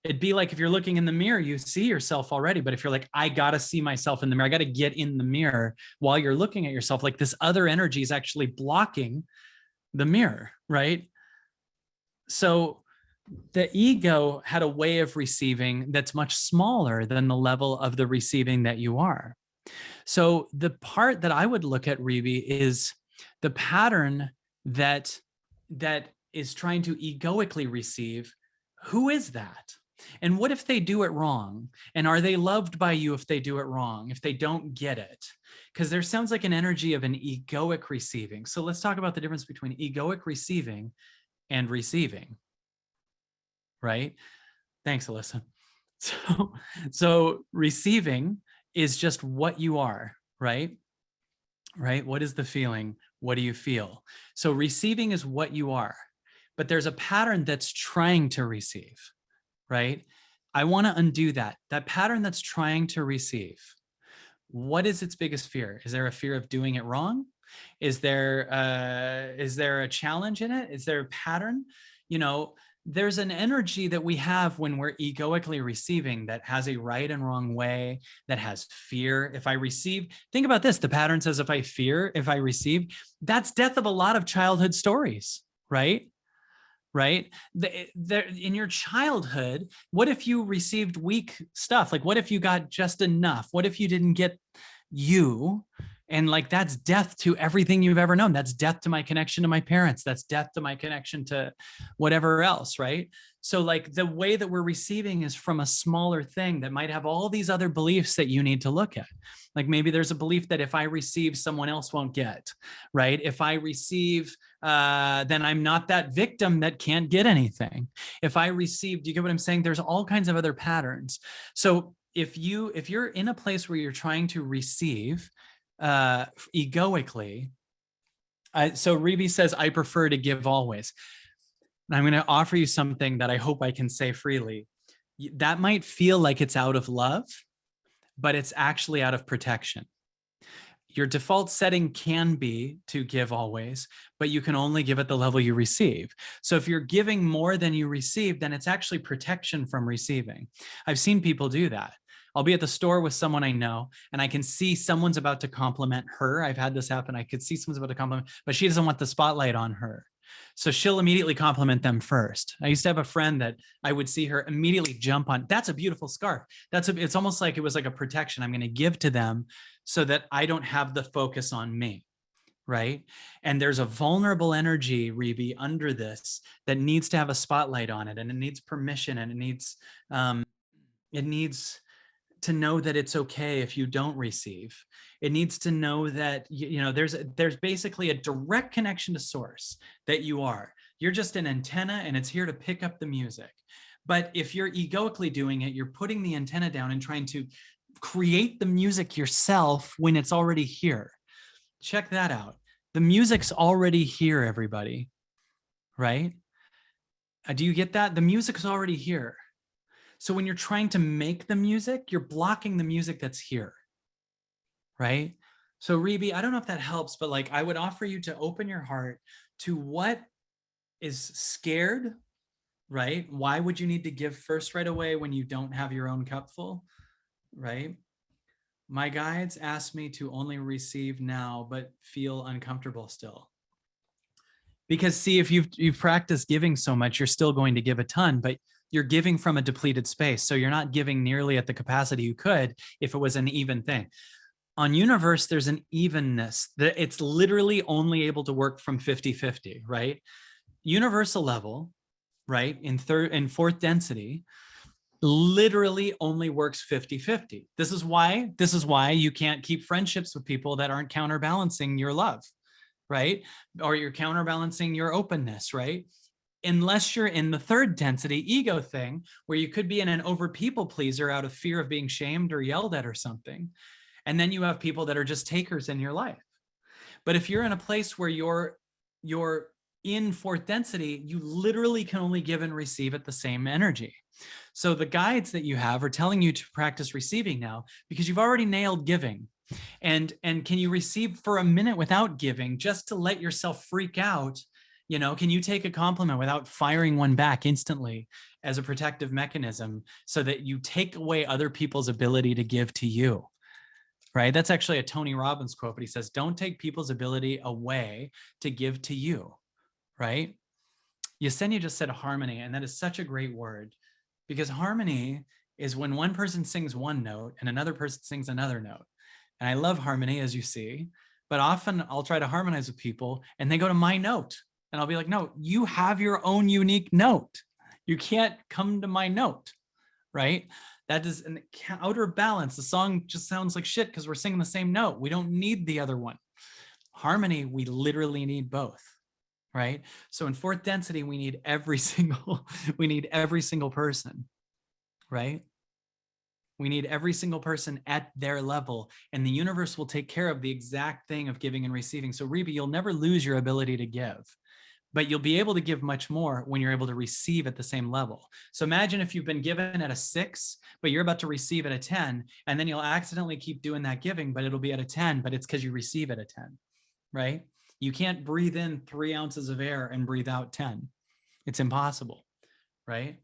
It'd be like if you're looking in the mirror, you see yourself already. But if you're like, I got to see myself in the mirror, I got to get in the mirror while you're looking at yourself, like this other energy is actually blocking the mirror, right? So the ego had a way of receiving that's much smaller than the level of the receiving that you are. So the part that I would look at, Reby, is the pattern that is trying to egoically receive. Who is that? And what if they do it wrong? And are they loved by you if they do it wrong, if they don't get it? Because there sounds like an energy of an egoic receiving. So let's talk about the difference between egoic receiving and receiving, right? Thanks, Alyssa. So receiving is just what you are, right? Right? What is the feeling? What do you feel? So receiving is what you are, but there's a pattern that's trying to receive, right? I want to undo that. That pattern that's trying to receive. What is its biggest fear? Is there a fear of doing it wrong? Is there a challenge in it? Is there a pattern? You know, there's an energy that we have when we're egoically receiving that has a right and wrong way, that has fear. If I receive, think about this, the pattern says if I fear, if I receive, that's death of a lot of childhood stories, right? Right? In your childhood, what if you received weak stuff? Like, what if you got just enough? What if you didn't get you? And like, that's death to everything you've ever known. That's death to my connection to my parents. That's death to my connection to whatever else, right? So like the way that we're receiving is from a smaller thing that might have all these other beliefs that you need to look at. Like maybe there's a belief that if I receive, someone else won't get, right? If I receive, then I'm not that victim that can't get anything. If I receive, do you get what I'm saying? There's all kinds of other patterns. So if you're in a place where you're trying to receive egoically, so Rebe says, I prefer to give always. And I'm going to offer you something that I hope I can say freely. That might feel like it's out of love, but it's actually out of protection. Your default setting can be to give always, but you can only give at the level you receive. So if you're giving more than you receive, then it's actually protection from receiving. I've seen people do that. I'll be at the store with someone I know, and I can see someone's about to compliment her. I've had this happen. I could see someone's about to compliment, but she doesn't want the spotlight on her. So she'll immediately compliment them first. I used to have a friend that I would see her immediately jump on. That's a beautiful scarf. It's almost like it was like a protection. I'm going to give to them so that I don't have the focus on me. Right. And there's a vulnerable energy, Rebe, under this that needs to have a spotlight on it, and it needs permission, and it needs to know that it's okay if you don't receive. It needs to know that, there's basically a direct connection to source, that you're just an antenna and it's here to pick up the music. But if you're egoically doing it, you're putting the antenna down and trying to create the music yourself when it's already here. Check that out. The music's already here, everybody, right? Do you get that? The music's already here. So when you're trying to make the music, you're blocking the music that's here, right? So Rebe, I don't know if that helps, but like I would offer you to open your heart to what is scared, right? Why would you need to give first right away when you don't have your own cup full, right? My guides ask me to only receive now, but feel uncomfortable still. Because see, if you've practiced giving so much, you're still going to give a ton, but you're giving from a depleted space. So you're not giving nearly at the capacity you could if it was an even thing. On universe, there's an evenness that it's literally only able to work from 50-50, right? Universal level, right? In fourth density, literally only works 50-50. This is why you can't keep friendships with people that aren't counterbalancing your love, right? Or you're counterbalancing your openness, right? Unless you're in the third density ego thing, where you could be in an over people pleaser out of fear of being shamed or yelled at or something. And then you have people that are just takers in your life. But if you're in a place where you're in fourth density, you literally can only give and receive at the same energy. So the guides that you have are telling you to practice receiving now, because you've already nailed giving. And can you receive for a minute without giving, just to let yourself freak out? Can you take a compliment without firing one back instantly as a protective mechanism, so that you take away other people's ability to give to you? Right? That's actually a Tony Robbins quote, but he says, don't take people's ability away to give to you, right? Yesenia just said harmony, and that is such a great word, because harmony is when one person sings one note and another person sings another note. And I love harmony, as you see, but often I'll try to harmonize with people and they go to my note. And I'll be like, no, you have your own unique note. You can't come to my note, right? That is an outer balance. The song just sounds like shit because we're singing the same note. We don't need the other one. Harmony, we literally need both, right? So in fourth density, we need every single person, right? We need every single person at their level, and the universe will take care of the exact thing of giving and receiving. So Rebe, you'll never lose your ability to give, but you'll be able to give much more when you're able to receive at the same level. So imagine if you've been given at a 6, but you're about to receive at a 10, and then you'll accidentally keep doing that giving, but it'll be at a 10, but it's because you receive at a 10, right? You can't breathe in 3 ounces of air and breathe out 10. It's impossible, right?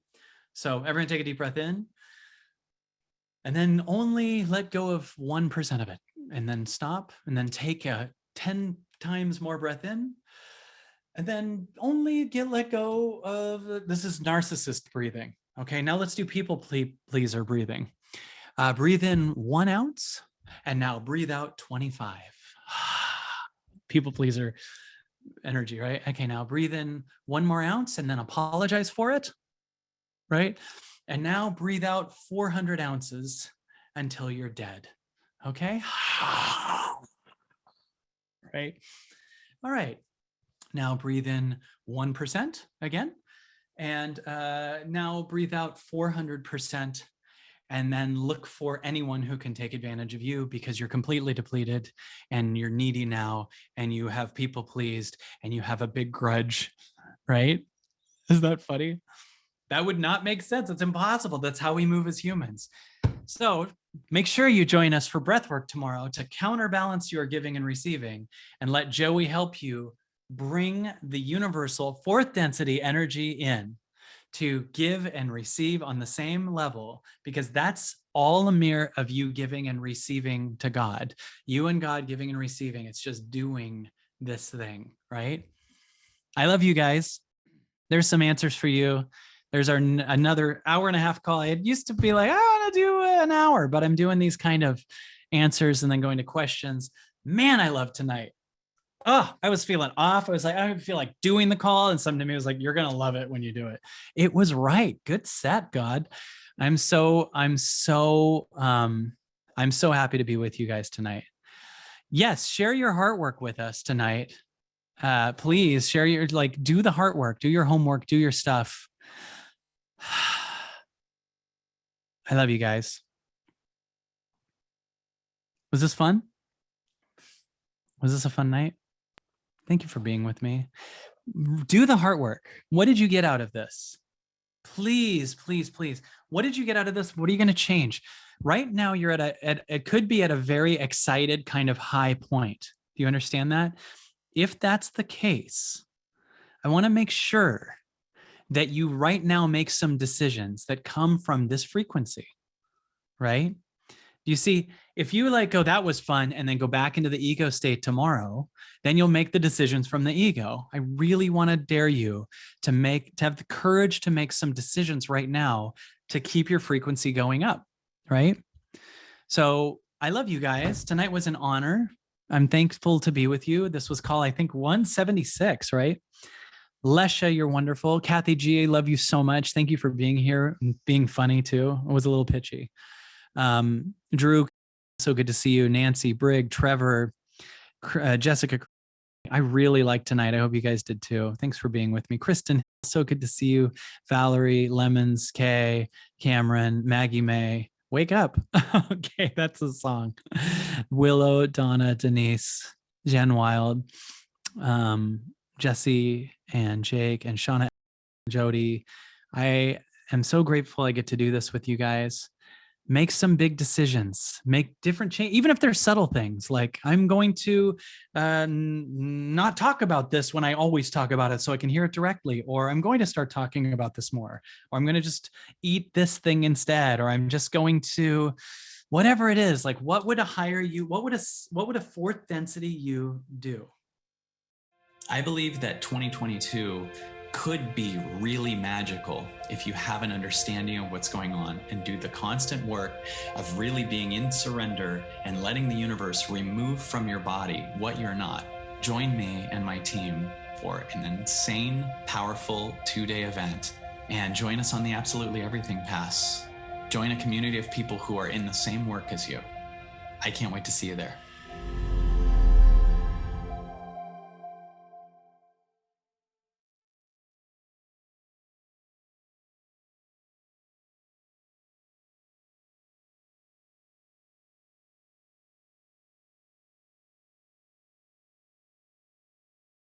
So everyone take a deep breath in, and then only let go of 1% of it, and then stop, and then take a 10 times more breath in, and then only let go of, this is narcissist breathing. Okay, now let's do people pleaser breathing. Breathe in 1 ounce, and now breathe out 25. People pleaser energy, right? Okay, now breathe in 1 more ounce and then apologize for it, right? And now breathe out 400 ounces until you're dead. Okay? Right? All right. Now breathe in 1% again. And now breathe out 400%. And then look for anyone who can take advantage of you, because you're completely depleted and you're needy now, and you have people pleased and you have a big grudge, right? Is that funny? That would not make sense. It's impossible. That's how we move as humans. So make sure you join us for breathwork tomorrow to counterbalance your giving and receiving, and let Joey help you bring the universal fourth density energy in to give and receive on the same level, because that's all a mirror of you giving and receiving to God. You and God giving and receiving. It's just doing this thing, right? I love you guys. There's some answers for you. There's another hour and a half call. It used to be like, I want to do an hour, but I'm doing these kind of answers and then going to questions. Man, I love tonight. Oh, I was feeling off. I was like, I feel like doing the call. And something to me was like, you're going to love it when you do it. It was right. Good set, God. I'm so happy to be with you guys tonight. Yes. Share your heart work with us tonight. Please share your, do the heart work, do your homework, do your stuff. I love you guys. Was this fun? Was this a fun night? Thank you for being with me. Do the heart work. What did you get out of this? Please, please, please. What did you get out of this? What are you going to change? Right now, you're it could be at a very excited kind of high point. Do you understand that? If that's the case, I want to make sure that you right now make some decisions that come from this frequency, right? You see, if you go, that was fun, and then go back into the ego state tomorrow, then you'll make the decisions from the ego. I really want to dare you to have the courage to make some decisions right now to keep your frequency going up, right? So I love you guys. Tonight was an honor. I'm thankful to be with you. This was call, I think, 176, right? Lesha, you're wonderful. Kathy G, I love you so much. Thank you for being here and being funny too. It was a little pitchy. Drew, so good to see you. Nancy, Brig, Trevor, Jessica, I really liked tonight. I hope you guys did too. Thanks for being with me. Kristen, so good to see you. Valerie, Lemons, Kay, Cameron, Maggie May, wake up. Okay, that's a song. Willow, Donna, Denise, Jen Wild, Jesse and Jake and Shauna, Jody. I am so grateful I get to do this with you guys. Make some big decisions, make different change, even if they're subtle things. Like, I'm going to not talk about this when I always talk about it so I can hear it directly, or I'm going to start talking about this more, or I'm going to just eat this thing instead, or I'm just going to, whatever it is, like what would a higher you, what would a fourth density you do? I believe that 2022 could be really magical if you have an understanding of what's going on and do the constant work of really being in surrender and letting the universe remove from your body what you're not. Join me and my team for an insane, powerful 2-day event, and join us on the Absolutely Everything Pass. Join a community of people who are in the same work as you. I can't wait to see you there.